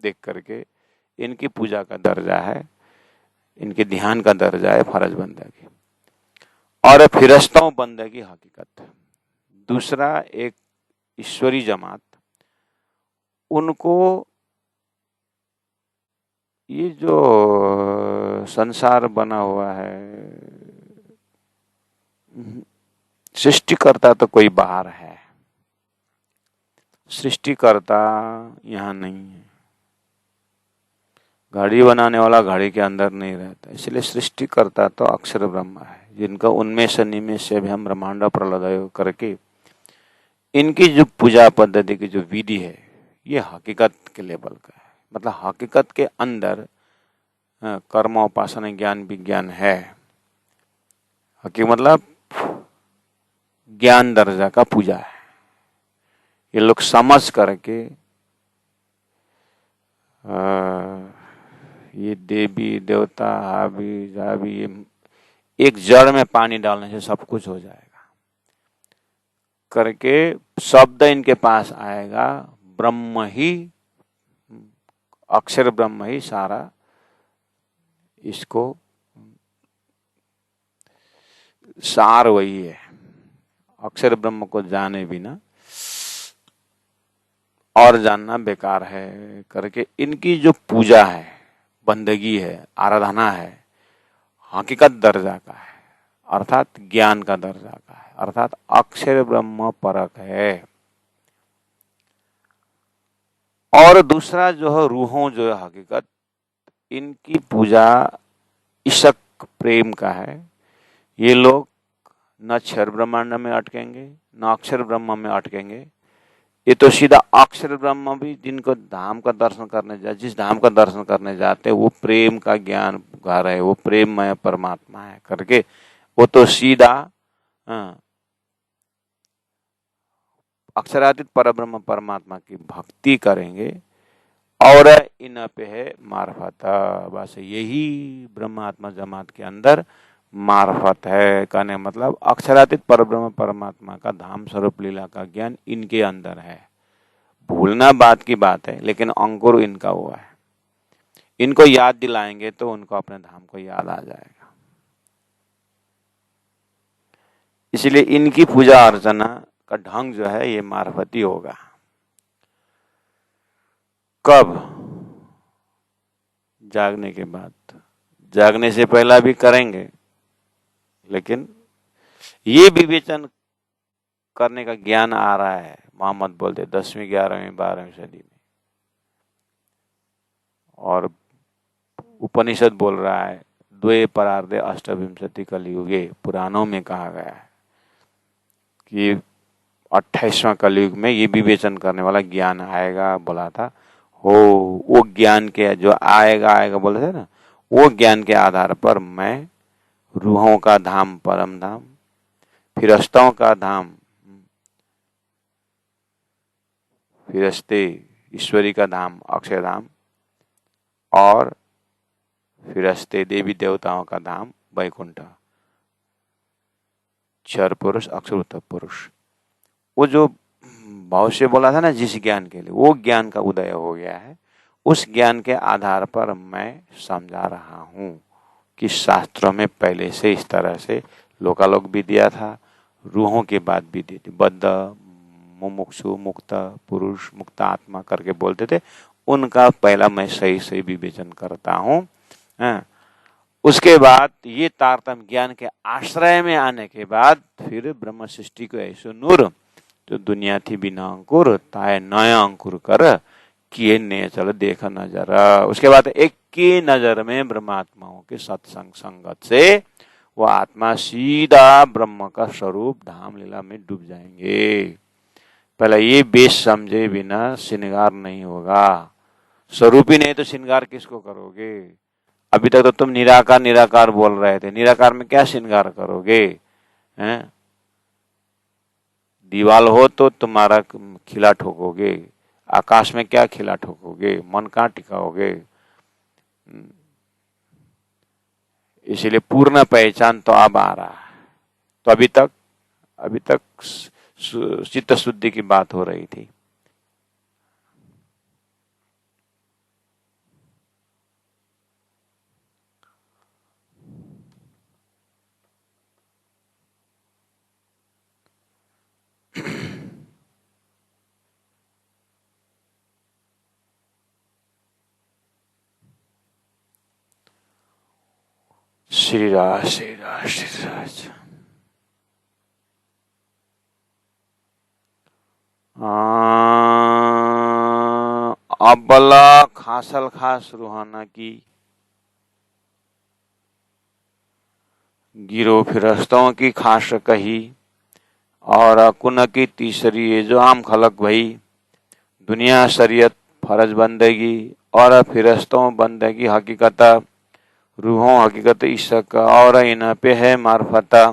देख करके इनकी पूजा का दर्जा है, इनके ध्यान का दर्जा है फर्ज बंदगी, और फिरस्तों बंदगी हकीकत। दूसरा एक ईश्वरी जमात, उनको ये जो संसार बना हुआ है, सृष्टिकर्ता तो कोई बाहर है, सृष्टिकर्ता यहाँ नहीं है। घड़ी बनाने वाला घड़ी के अंदर नहीं रहता, इसलिए सृष्टिकर्ता तो अक्षर ब्रह्म है, जिनका उन्मेष निमेष से हम ब्रह्मांड प्रलय करके इनकी जो पूजा पद्धति की जो विधि है, ये हकीकत के लेवल का है। मतलब हकीकत के अंदर कर्म उपासना ज्ञान विज्ञान है। हकीकत मतलब ज्ञान दर्जा का पूजा है। ये लोग समझ करके ये देवी देवता हावी जावी, ये एक जड़ में पानी डालने से सब कुछ हो जाएगा करके शब्द इनके पास आएगा। ब्रह्म ही, अक्षर ब्रह्म ही सारा इसको सार वही है। अक्षर ब्रह्म को जाने बिना और जानना बेकार है करके इनकी जो पूजा है, बंदगी है, आराधना है, हकीकत दर्जा का है, अर्थात ज्ञान का दर्जा का है, अर्थात अक्षर ब्रह्म परक है। और दूसरा जो है रूहों जो है हकीकत, इनकी पूजा ईशक प्रेम का है। ये लोग न क्षर ब्रह्मांड में अटकेंगे न अक्षर ब्रह्म में अटकेंगे। ये तो सीधा अक्षर ब्रह्म भी जिनको धाम का दर्शन करने जिस धाम का दर्शन करने जाते हैं वो प्रेम का ज्ञान घर है, वो प्रेममय परमात्मा है करके वो तो सीधा अक्षरातीत परब्रह्म परमात्मा की भक्ति करेंगे। और इन पे है मार्फत, बस यही ब्रह्मात्मा जमात के अंदर मार्फत है। कहने मतलब अक्षरातीत परब्रह्म परमात्मा का धाम स्वरूप लीला का ज्ञान इनके अंदर है। भूलना बात की बात है, लेकिन अंकुर इनका हुआ है। इनको याद दिलाएंगे तो उनको अपने धाम को याद आ जाएगा। इसलिए इनकी पूजा अर्चना का ढंग जो है ये मार्फती होगा। कब? जागने के बाद। जागने से पहला भी करेंगे, लेकिन ये विवेचन करने का ज्ञान आ रहा है। मोहम्मद बोलते 10वीं 11वीं 12वीं सदी में, और उपनिषद बोल रहा है द्वे परार्धे अष्टविंशति कलयुगे। पुराणों में कहा गया है कि 28वां कलयुग में ये विवेचन करने वाला ज्ञान आएगा बोला था। हो वो ज्ञान के जो आएगा बोले थे ना, वो ज्ञान के आधार पर मैं रूहों का धाम परम धाम, फिरस्तों का धाम फिरस्ते ईश्वरी का धाम अक्षरधाम, और फिरस्ते देवी देवताओं का धाम वैकुंठ, क्षर पुरुष अक्षर उत्तर पुरुष। वो जो भाव से बोला था ना जिस ज्ञान के लिए, वो ज्ञान का उदय हो गया है। उस ज्ञान के आधार पर मैं समझा रहा हूँ कि शास्त्रों में पहले से इस तरह से लोकालोक भी दिया था, रूहों के बाद भी दी थी। बद्ध, मुमुक्षु, मुक्त पुरुष, मुक्त आत्मा करके बोलते थे, उनका पहला मैं सही सही विवेचन करता हूँ। उसके बाद ये तारतम्य ज्ञान के आश्रय में आने के बाद फिर ब्रह्म सृष्टि को ऐसो नूर जो दुनिया थी बिना अंकुर, ताए नया अंकुर कर किए ने चल देखा नजर। उसके बाद एक की नजर में ब्रह्मात्माओं के सत्संग संगत से वो आत्मा सीधा ब्रह्म का स्वरूप धाम लीला में डूब जाएंगे। पहले ये बेस समझे बिना श्रृंगार नहीं होगा। स्वरूप ही नहीं तो श्रृंगार किसको करोगे? अभी तक तो तुम निराकार निराकार बोल रहे थे, निराकार में क्या श्रृंगार करोगे? हैं? दीवाल हो तो तुम्हारा खिला ठोकोगे, आकाश में क्या खिला ठोकोगे? मन कहाँ टिकाओगे? इसीलिए पूर्ण पहचान तो अब आ रहा है। तो अभी तक चित्त शुद्धि की बात हो रही थी। श्री राज श्री राज श्री राज। अबला खासल खास रूहाना की गिरो फिरस्तों की खास कही, और अकुन की तीसरी ये जो आम खलक भई, दुनिया शरीयत फर्ज बंदगी और फिरस्तों बंदगी हकीकत, रूहों हकीकत इशक और इन पे है मार्फता।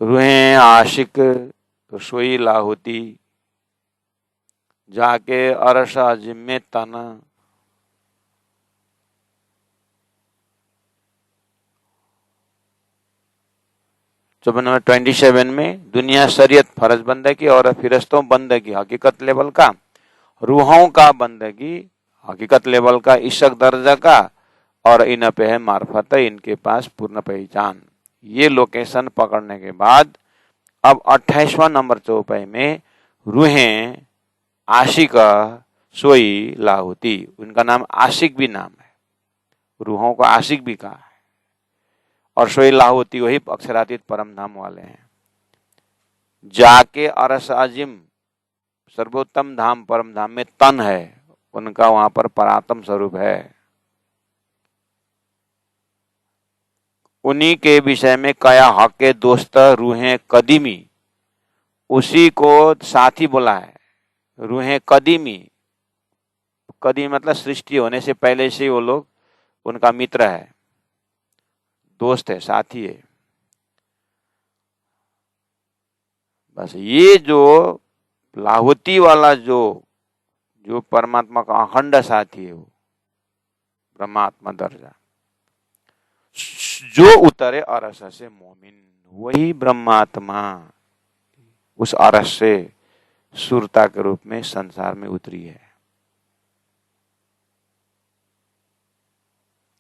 रूहें आशिक तो सोई लाहुती, जाके अरसा जिम्मे तना। चौबन नंबर 27 में दुनिया शरीयत फर्ज बंदगी और फिरस्तों बंदगी हकीकत लेवल का, रूहों का बंदगी हकीकत लेवल का, इशक दर्जा का, और इन पे है मार्फत, इनके पास पूर्ण पहचान। ये लोकेशन पकड़ने के बाद अब 28वां नंबर चौपाई में रूहें आशिक सोई लाहुती, उनका नाम आशिक भी नाम है, रूहों को आशिक भी कहा है, और सोई लाहुती वही अक्षरातीत परम धाम वाले हैं। जाके अरस अजिम सर्वोत्तम धाम परम धाम में तन है, उनका वहां पर परात्म स्वरूप है। उन्हीं के विषय में कया हक के दोस्त रूहें कदीमी, उसी को साथी बोला है। रूहें कदीमी, कदीम मतलब सृष्टि होने से पहले से वो लोग उनका मित्र है, दोस्त है, साथी है। बस ये जो लाहुती वाला जो परमात्मा का अखंड साथी है, वो ब्रह्मात्मा दर्जा, जो उतरे अरस से मोमिन, वही ब्रह्मात्मा उस अरस से सुरता के रूप में संसार में उतरी है,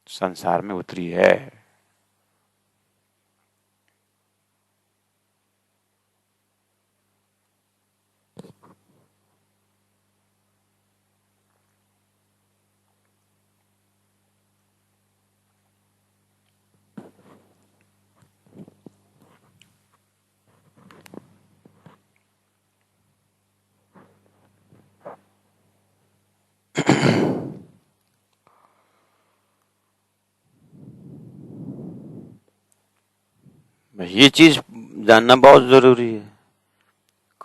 संसार में उतरी है। ये चीज जानना बहुत जरूरी है।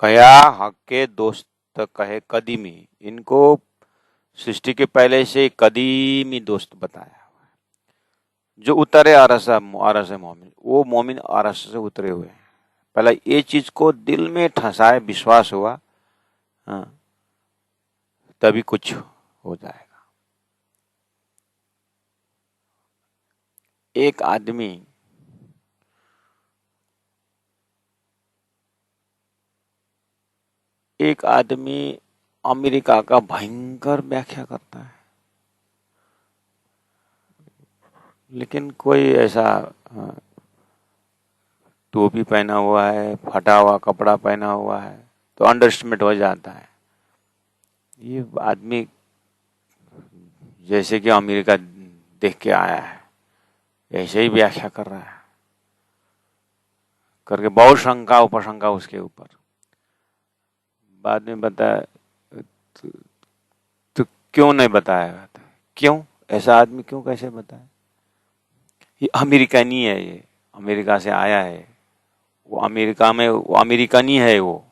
कया हक के दोस्त कहे कदीमी, इनको सृष्टि के पहले से कदीमी दोस्त बताया। जो उतरे अरस मोमिन, वो मोमिन अरस से उतरे हुए हैं। पहले ये चीज को दिल में ठसाए, विश्वास हुआ, हाँ, तभी कुछ हो जाएगा। एक आदमी अमेरिका का भयंकर व्याख्या करता है, लेकिन कोई ऐसा टोपी पहना हुआ है, फटा हुआ कपड़ा पहना हुआ है, तो अंडरस्टिमेट हो जाता है। ये आदमी जैसे कि अमेरिका देख के आया है, ऐसे ही व्याख्या कर रहा है करके बहुत शंका उपशंका उसके ऊपर। बाद में बताया तो क्यों नहीं बताया, क्यों ऐसा आदमी क्यों कैसे बताए? ये अमेरिकनी है, ये अमेरिका से आया है, वो अमेरिका में वो अमेरिकनी है, वो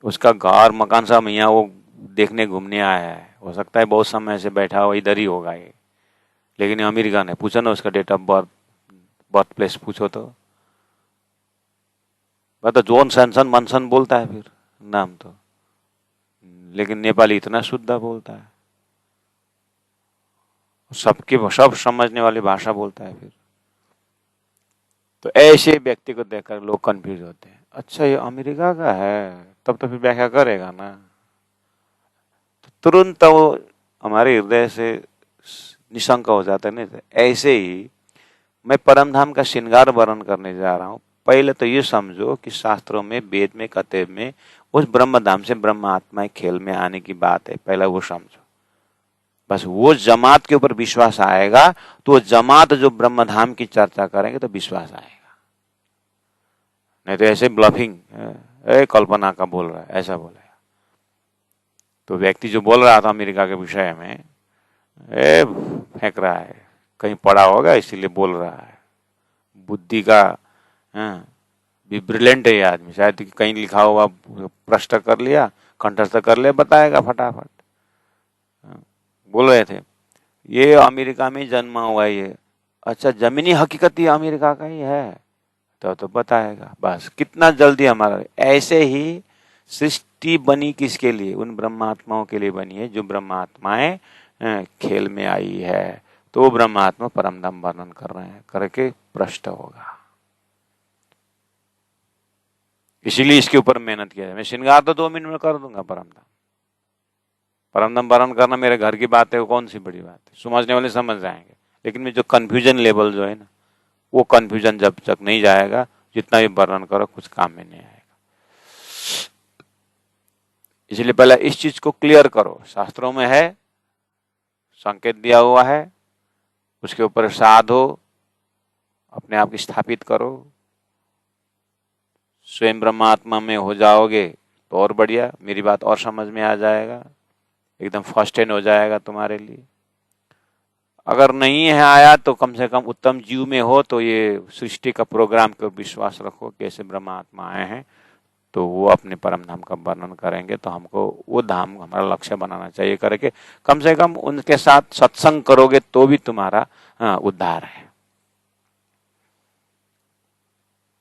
उसका घर मकान सब यहाँ वो देखने घूमने आया है। हो सकता है बहुत समय से बैठा हुआ इधर ही होगा ये, लेकिन अमेरिका ने पूछा ना उसका डेट ऑफ बर्थ प्लेस पूछो तो बता, जॉन सैनसन मनसन बोलता है फिर नाम तो, लेकिन नेपाली इतना शुद्ध बोलता है, सब समझने वाली भाषा बोलता है फिर। तो ऐसे व्यक्ति को देखकर लोग कंफ्यूज होते हैं, अच्छा ये अमेरिका का है, तब तो फिर व्याख्या करेगा ना। तो तुरंत वो हमारे हृदय से निशंक हो जाता है। नहीं, ऐसे ही मैं परम धाम का श्रृंगार वर्णन करने जा रहा हूँ। पहले तो ये समझो कि शास्त्रों में, वेद में, कथेब में उस ब्रह्म धाम से ब्रह्म आत्मा खेल में आने की बात है, पहला वो समझो। बस वो जमात के ऊपर विश्वास आएगा तो वो जमात जो ब्रह्म धाम की चर्चा करेंगे तो विश्वास आएगा। नहीं तो ऐसे ब्लफिंग, कल्पना का बोल रहा है, ऐसा बोलेगा। तो व्यक्ति जो बोल रहा था अमेरिका के विषय में, फेंक रहा है, कहीं पढ़ा होगा इसीलिए बोल रहा है। बुद्धि का भी ब्रिलियंट है ये आदमी, शायद कहीं लिखा हुआ प्रश्न कर लिया, कंठस्थ कर लिया, बताएगा फटाफट। बोल रहे थे ये अमेरिका में जन्मा हुआ ये, अच्छा जमीनी हकीकत ही अमेरिका का ही है, तो बताएगा। बस कितना जल्दी हमारा। ऐसे ही सृष्टि बनी किसके लिए? उन ब्रह्मात्माओं के लिए बनी है जो ब्रह्मात्माएं खेल में आई है। तो वो ब्रह्मात्मा परमधाम वर्णन कर रहे हैं, करके प्रश्न होगा। इसीलिए इसके ऊपर मेहनत किया है। मैं श्रृंगार तो 2 मिनट में कर दूंगा। परमधाम वर्णन करना मेरे घर की बात है, वो कौन सी बड़ी बात है, समझने वाले समझ जाएंगे। लेकिन में जो कंफ्यूजन लेवल जो है ना, वो कंफ्यूजन जब तक नहीं जाएगा, जितना भी वर्णन करो कुछ काम में नहीं आएगा। इसलिए पहले इस चीज को क्लियर करो। शास्त्रों में है, संकेत दिया हुआ है, उसके ऊपर साधो, अपने आप की स्थापित करो। स्वयं ब्रह्मात्मा में हो जाओगे तो और बढ़िया, मेरी बात और समझ में आ जाएगा, एकदम फर्स्ट हैंड हो जाएगा तुम्हारे लिए। अगर नहीं है आया तो कम से कम उत्तम जीव में हो तो ये सृष्टि का प्रोग्राम को विश्वास रखो, कैसे ब्रह्मात्मा आए हैं, तो वो अपने परम धाम का वर्णन करेंगे। तो हमको वो धाम हमारा लक्ष्य बनाना चाहिए करके कम से कम उनके साथ सत्संग करोगे तो भी तुम्हारा उद्धार है।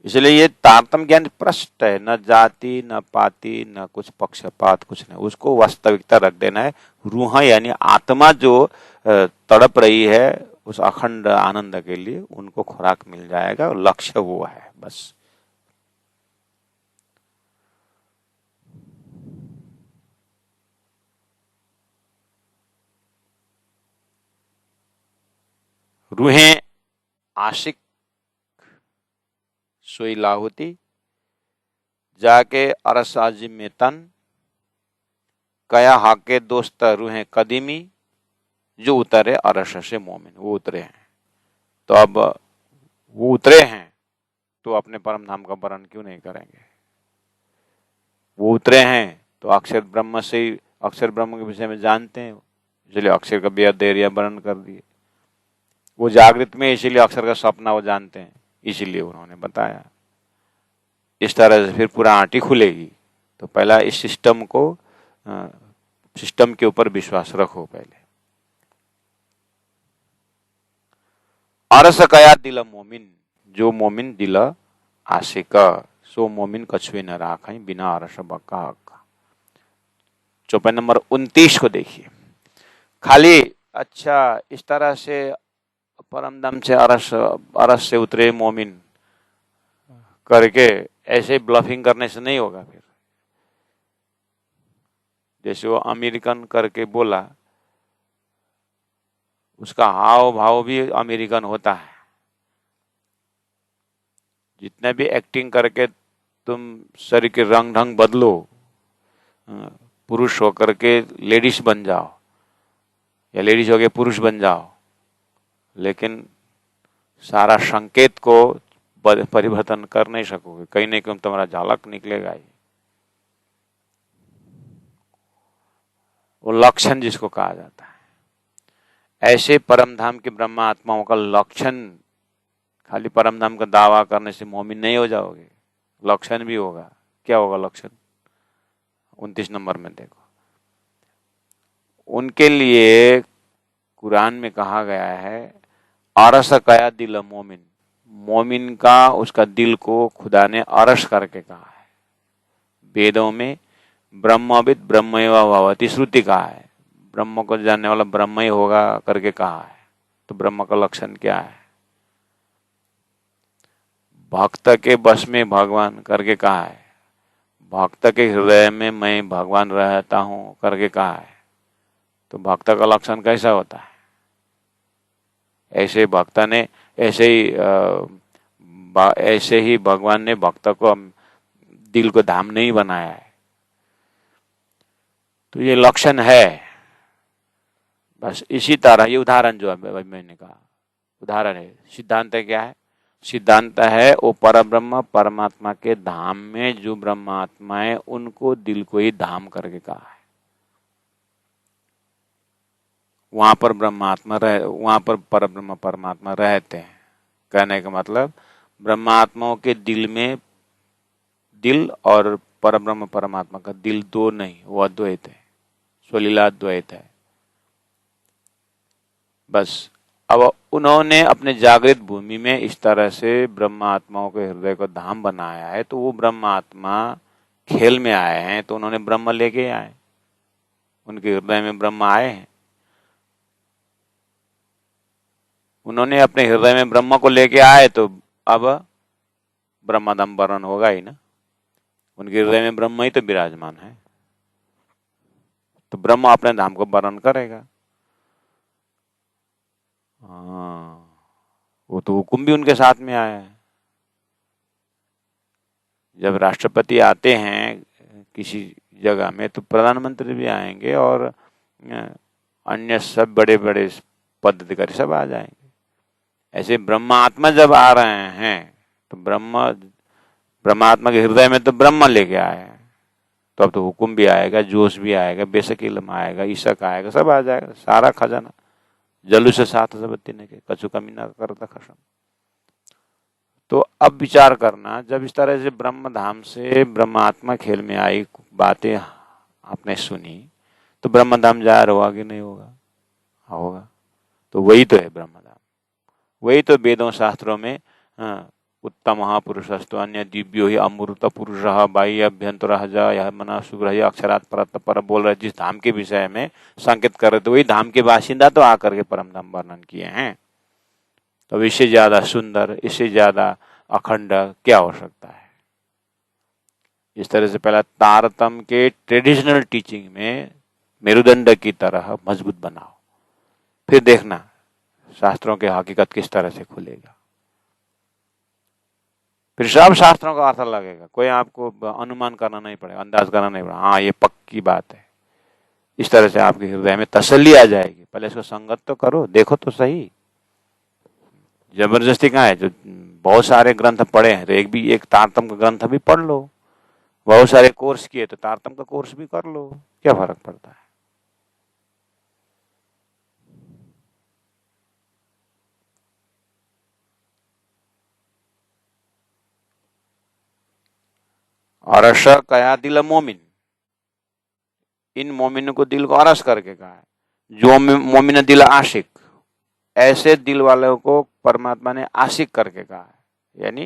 इसलिए ये तारतम्य ज्ञान प्रश्न है, न जाति न पाति न कुछ पक्षपात, कुछ नहीं। उसको वास्तविकता रख देना है। रूह यानी आत्मा जो तड़प रही है उस अखंड आनंद के लिए, उनको खुराक मिल जाएगा। लक्ष्य वो है बस। रूहें आशिक सोई लाहुती, जाके अरसाजी में तन, कया हाके दोस्त रूहें कदीमी, जो उतरे अरस से मोमिन। वो उतरे हैं, तो अब वो उतरे हैं तो अपने परम धाम का वर्णन क्यों नहीं करेंगे? वो उतरे हैं तो अक्षर ब्रह्म से, अक्षर ब्रह्म के विषय में जानते हैं, इसलिए अक्षर का बेहद एरिया वर्णन कर दिए। वो जागृत में, इसीलिए अक्षर का सपना वो जानते हैं। इसीलिए उन्होंने बताया। इस तरह से फिर पूरा आंटी खुलेगी। तो पहला इस सिस्टम के ऊपर विश्वास रखो पहले। अरस कया दिल मोमिन, जो मोमिन दिल आशिक, सो मोमिन कछुए न राखई बिना अरस बका हक। चौपाई नंबर 29 को देखिए। खाली अच्छा इस तरह से परमदम से अरस से उतरे मोमिन करके ऐसे ब्लफिंग करने से नहीं होगा। फिर जैसे वो अमेरिकन करके बोला, उसका हाव भाव भी अमेरिकन होता है। जितने भी एक्टिंग करके तुम शरीर के रंग ढंग बदलो, पुरुष होकर के लेडीज बन जाओ या लेडीज होकर पुरुष बन जाओ, लेकिन सारा संकेत को परिवर्तन कर नहीं सकोगे। कहीं ना कहीं तुम्हारा झालक निकलेगा ही। वो लक्षण जिसको कहा जाता है। ऐसे परम धाम के ब्रह्मा आत्माओं का लक्षण, खाली परम धाम का दावा करने से मोमिन नहीं हो जाओगे, लक्षण भी होगा। क्या होगा लक्षण? 29 नंबर में देखो। उनके लिए कुरान में कहा गया है अरस कया दिल मोमिन, मोमिन का उसका दिल को खुदा ने अरस करके कहा है। वेदों में ब्रह्मविद ब्रह्मैव भवति श्रुति कहा है, ब्रह्म को जानने वाला ब्रह्म ही होगा करके कहा है। तो ब्रह्म का लक्षण क्या है? भक्त के बस में भगवान करके कहा है, भक्त के हृदय में मैं भगवान रहता हूं करके कहा है। तो भक्त का लक्षण कैसा होता है? ऐसे भक्त ने ऐसे ही भगवान ने भक्त को दिल को धाम नहीं बनाया है। तो ये लक्षण है। बस इसी तरह ये उदाहरण जो है मैंने कहा उदाहरण है। सिद्धांत क्या है? सिद्धांत है वो परब्रह्म परमात्मा के धाम में जो ब्रह्मात्मा है उनको दिल को ही धाम करके कहा है। वहां पर ब्रह्मात्मा वहां पर परब्रह्म परमात्मा रहते हैं। कहने का मतलब ब्रह्मात्माओं के दिल में, दिल और परब्रह्म परमात्मा का दिल दो नहीं, वो अद्वैत है, स्वलीला अद्वैत है। बस अब उन्होंने अपने जागृत भूमि में इस तरह से ब्रह्मात्माओं के हृदय को धाम बनाया है। तो वो ब्रह्मात्मा खेल में आए हैं, तो उन्होंने ब्रह्म लेके आए, उनके हृदय में ब्रह्म आए हैं। उन्होंने अपने हृदय में ब्रह्म को लेके आए तो अब ब्रह्मधाम वर्णन होगा ही ना। उनके हृदय में ब्रह्म ही तो विराजमान है, तो ब्रह्म अपने धाम को वर्णन करेगा। हाँ, वो तो हुक्म भी उनके साथ में आया है। जब राष्ट्रपति आते हैं किसी जगह में तो प्रधानमंत्री भी आएंगे और अन्य सब बड़े बड़े पदाधिकारी सब आ जाएंगे। ऐसे ब्रह्मात्मा जब आ रहे हैं तो ब्रह्मात्मा के हृदय में तो ब्रह्म लेके आए हैं। तो अब तो हुक्म भी आएगा, जोश भी आएगा, बेशक इल्म आएगा, ईशक आएगा, सब आ जाएगा। सारा खजाना जलू से साथ सबती ने के कछु कमी ना करता खसम। तो अब विचार करना, जब इस तरह से ब्रह्म धाम से ब्रह्मात्मा खेल में आई बातें आपने सुनी, तो ब्रह्म धाम जाहिर होगा कि नहीं होगा? होगा। तो वही तो है ब्रह्म धाम, वही तो वेदों शास्त्रों में उत्तम महापुरुषस्तु अन्य दिव्यो ही अमृत पुरुष बाह्य अभ्यंतर मना सुग्रह अक्षरात परत पर बोल रहे, जिस धाम के विषय में संकेत कर रहे थे वही धाम के बाशिंदा तो आकर के परम धाम वर्णन किए हैं। तो इससे ज्यादा सुंदर, इससे ज्यादा अखंड क्या हो सकता है? इस तरह से पहला तारतम के ट्रेडिशनल टीचिंग में मेरुदंड की तरह मजबूत बनाओ, फिर देखना शास्त्रों के हकीकत किस तरह से खुलेगा। फिर सब शास्त्रों का अर्थ लगेगा, कोई आपको अनुमान करना नहीं पड़ेगा, अंदाज करना नहीं पड़ेगा। हाँ, ये पक्की बात है। इस तरह से आपके हृदय में तसल्ली आ जाएगी। पहले इसको संगत तो करो, देखो तो सही। जबरदस्ती कहाँ है? जो बहुत सारे ग्रंथ पढ़े हैं तो एक तारतम का ग्रंथ भी पढ़ लो। बहुत सारे कोर्स किए तो तारतम का कोर्स भी कर लो, क्या फर्क पड़ता है? अरस कया दिल मोमिन, इन मोमिनों को दिल को अरस करके कहा है। जो मोमिन दिल आशिक, ऐसे दिल वालों को परमात्मा ने आशिक करके कहा है। यानी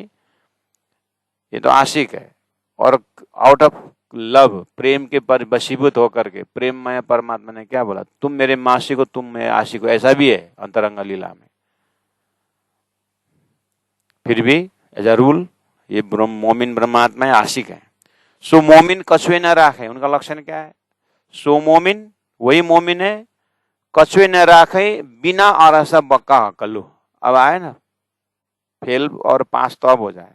ये तो आशिक है, और आउट ऑफ लव, प्रेम के पर वशीभूत होकर के प्रेममय परमात्मा ने क्या बोला, तुम मेरे माशिक हो, तुम मेरे आशिक हो। ऐसा भी है अंतरंग लीला में। फिर भी एज अ रूल ये मोमिन ब्रह्मात्मा है, आशिक है। सो मोमिन कछुए न राखे, उनका लक्षण क्या है? सो मोमिन वही मोमिन है, कछुए न राखे बिना अरस बक्का कल्लू। अब आए ना फेल और पास तो अब हो जाएगा।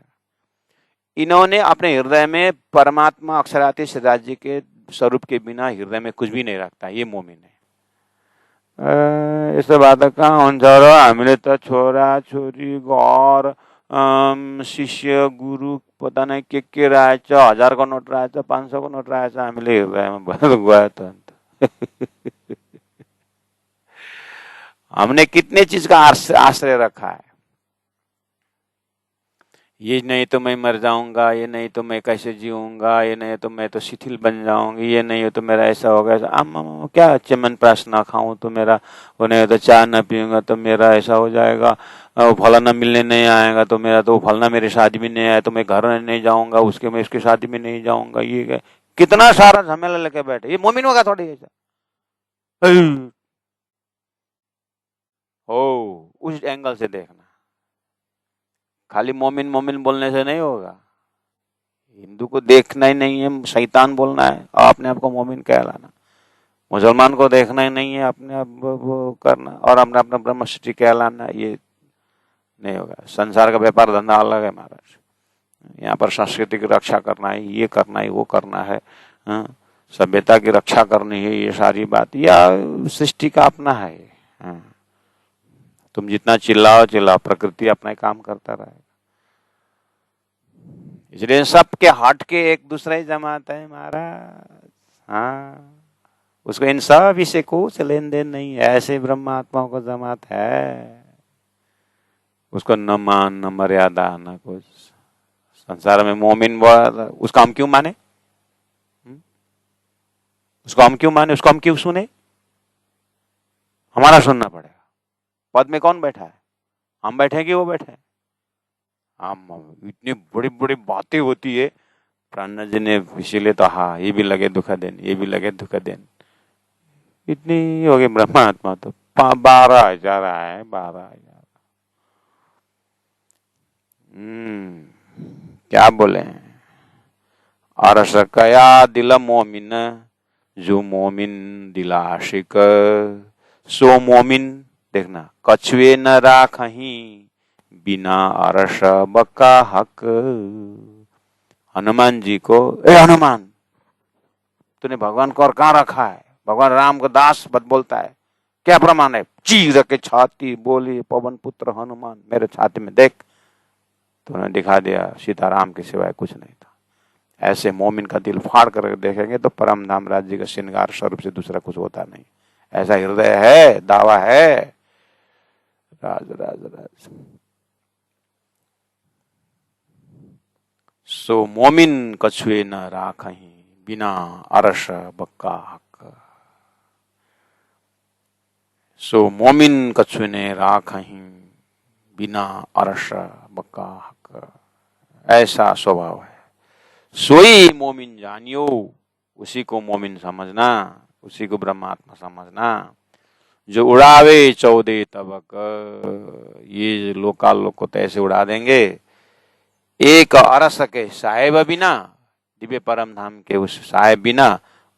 इन्होंने अपने हृदय में परमात्मा अक्षरातीत राज्य के स्वरूप के बिना हृदय में कुछ भी नहीं रखता, ये मोमिन है। यस्तो भए त कहाँ हुन्छ र, हामीले त छोरा छोरी घर शिष्य गुरु पता नहीं के रहेछ, 1000 को नोट रहेछ, 500 को नोट रहेछ, हामीले हृदयमा भएर गयो त अन्त। हमने कितने चीज का आश्रय रखा है। ये नहीं तो मैं मर जाऊंगा, ये नहीं तो मैं कैसे जीऊंगा, ये नहीं तो मैं तो शिथिल बन जाऊंगी, ये नहीं हो तो मेरा ऐसा होगा, ऐसा क्या चमन प्राश ना खाऊं तो मेरा, वो नहीं हो तो चाय ना पीऊंगा तो मेरा ऐसा हो जाएगा, वो फलाना मिलने नहीं आएगा तो मेरा, तो फलाना मेरी शादी में नहीं आया तो मैं घर नहीं जाऊंगा, उसके मैं इसकी शादी में नहीं जाऊंगा। ये कितना सारा झमेला लेके बैठे, ये मोमिन होगा थोड़ी ऐसा हो। उस एंगल से देखना, खाली मोमिन मोमिन बोलने से नहीं होगा। हिंदू को देखना ही नहीं है, शैतान बोलना है और अपने आप को मोमिन कहलाना। मुसलमान को देखना ही नहीं है, अपने आप वो करना और अपने अपना ब्रह्मश्री कहलाना, ये नहीं होगा। संसार का व्यापार धंधा अलग है महाराज। यहाँ पर संस्कृति की रक्षा करना है, ये करना है, वो करना है, सभ्यता की रक्षा करनी है, ये सारी बात या सृष्टि का अपना है। तुम जितना चिल्लाओ चिल्लाओ, प्रकृति अपना काम करता रहेगा। इसलिए सबके हट के एक दूसरे ही जमात है महाराज। हाँ, उसको इन सब विषय कुछ लेन देन नहीं है। ऐसे ब्रह्मात्माओं को जमात है, उसको न मान न मर्यादा न कुछ। संसार में मोमिन उसका हम क्यों माने? उसको हम क्यों माने? उसको हम क्यों सुने? हमारा सुनना पड़ेगा। पद में कौन बैठा है? हम बैठे कि वो बैठे हैं? हम इतनी बड़ी बड़ी बातें होती है प्राण जी ने, इसीलिए तो हाँ ये भी लगे दुख देन, ये भी लगे दुख देन। इतनी हो गई ब्रह्मात्मा तो 12,000 है, 12,000। क्या बोले? अरस कया दिल मोमिन, जो मोमिन दिल आशिक, सो मोमिन देखना कछुए न राखही बिना अरस बक्का हक। हनुमान जी को, ए हनुमान तूने भगवान को और कहाँ रखा है? भगवान राम को दास बद बोलता है, क्या प्रमाण है? चीर के छाती बोली पवन पुत्र हनुमान, मेरे छाती में देख। तो उन्होंने दिखा दिया सीताराम के सिवाय कुछ नहीं था। ऐसे मोमिन का दिल फाड़ कर देखेंगे तो परम धाम राज्य का श्रृंगार स्वरूप से दूसरा कुछ होता नहीं। ऐसा हृदय है, दावा है। राज राज राज। सो मोमिन कछुए न राखही बिना अरस बक्का हक। सो मोमिन कछुए ने राखही बिना अरस बक्का हक। ऐसा स्वभाव है। सोई मोमिन जानियो, उसी को मोमिन समझना, उसी को ब्रह्मात्मा समझना। जो उड़ावे 14 तबक, ये लोकालोक को तो ऐसे उड़ा देंगे। एक अरस के साहेब बिना, दिव्य परम धाम के उस साहेब बिना,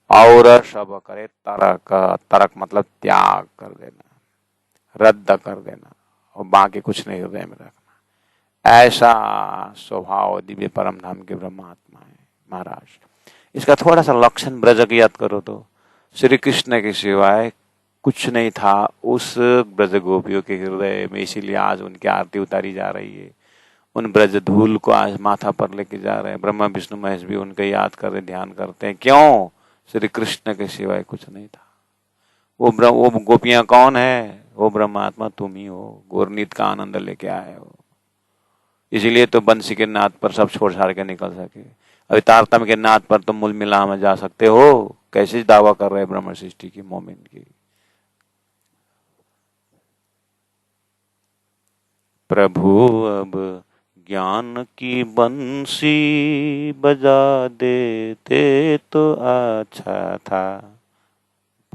और सब करे तरक। तरक मतलब त्याग कर देना, रद्द कर देना, और बाकी कुछ नहीं हृदय में रखना। ऐसा स्वभाव दिव्य परम धाम के ब्रह्मात्मा है महाराज। इसका थोड़ा सा लक्षण ब्रज की याद करो तो, श्री कृष्ण के सिवाय कुछ नहीं था उस ब्रज गोपियों के हृदय में, इसीलिए आज उनकी आरती उतारी जा रही है। उन ब्रज धूल को आज माथा पर लेके जा रहे हैं। ब्रह्मा विष्णु महेश भी उनका याद कर रहे, ध्यान करते हैं। क्यों? श्री कृष्ण के सिवाय कुछ नहीं था। वो गोपियां कौन है? वो ब्रह्मात्मा तुम ही हो, गौरनीत का आनंद लेके आए हो। इसीलिए तो बंसी के नाद पर सब छोड़ छाड़ के निकल सके। अभी तारतम्य के नाद पर तुम मूल मिला में जा सकते हो? कैसे दावा कर रहे हैं ब्रह्म सृष्टि की, मोमिन की? प्रभु अब ज्ञान की बंसी बजा देते तो अच्छा था।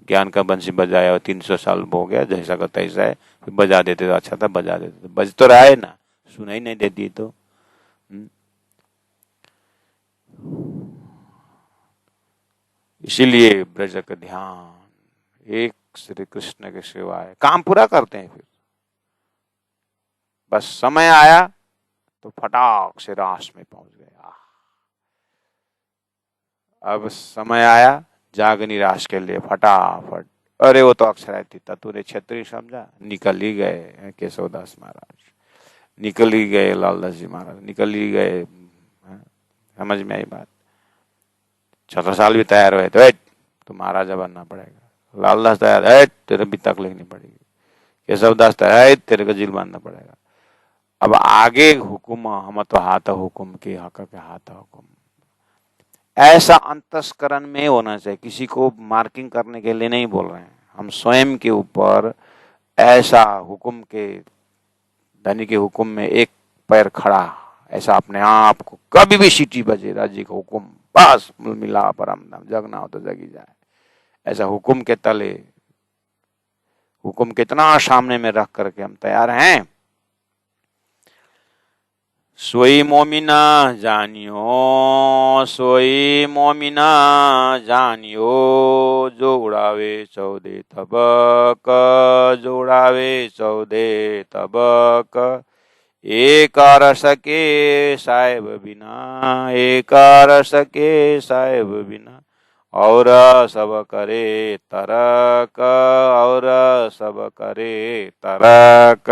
ज्ञान का बंसी बजाया 300 साल हो गया, जैसा का तैसा है, फिर बजा देते तो अच्छा था, बजा देते तो बज तो रहा है ना, सुनाई नहीं देती तो। इसीलिए ब्रज का ध्यान, एक श्री कृष्ण के सिवाय काम पूरा करते हैं, फिर बस समय आया तो फटाक से रास में पहुंच गया। अब समय आया जागनी रास के लिए, फटाफट, अरे वो तो अक्षरातीत, तूने क्षत्रिय समझा, निकल ही गए केशवदास महाराज, निकल ही गए लालदास जी महाराज, निकल ही गए। समझ में आई बात? 14 साल भी तैयार हुए तो महाराजा बनना पड़ेगा। लालदास तैयार है, तेरे भी तक लिखनी पड़ेगी। केशवदास तैयार है, तेरे को जेल बांधना पड़ेगा। अब आगे हुकुम हम तो हाथ हुकुम के हक के हाथ हुकुम, ऐसा अंतस्करण में होना चाहिए। किसी को मार्किंग करने के लिए नहीं बोल रहे हैं, हम स्वयं के ऊपर ऐसा हुकुम के, धनी के हुकुम में एक पैर खड़ा, ऐसा अपने आप को, कभी भी सीटी बजे राज्य का हुकुम, बस मिला परम धाम, जगना हो तो जगी जाए, ऐसा हुकुम के तले, हुकुम कितना सामने में रख करके हम तैयार हैं। सोई मोमिना जानियो, सोई मोमिना जानियो, जो उड़ावे चौदे तबक, जो उड़ावे चौदे तबक, एक रस के साहेब बिना, एक रस के साहेब बिना, और सब करे तरक, और सब करे तरक।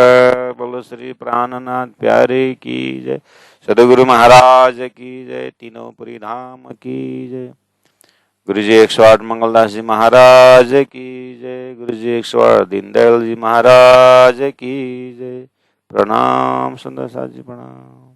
बोलो श्री प्राणनाथ प्यारे की जय, सदगुरु महाराज की जय, तीनों पुरी धाम की जय। गुरु जी 108 मंगलदास जी महाराज की जय, गुरु जी 108 दीनदयाल जी महाराज की जय। प्रणाम सुंदर साथ जी, प्रणाम।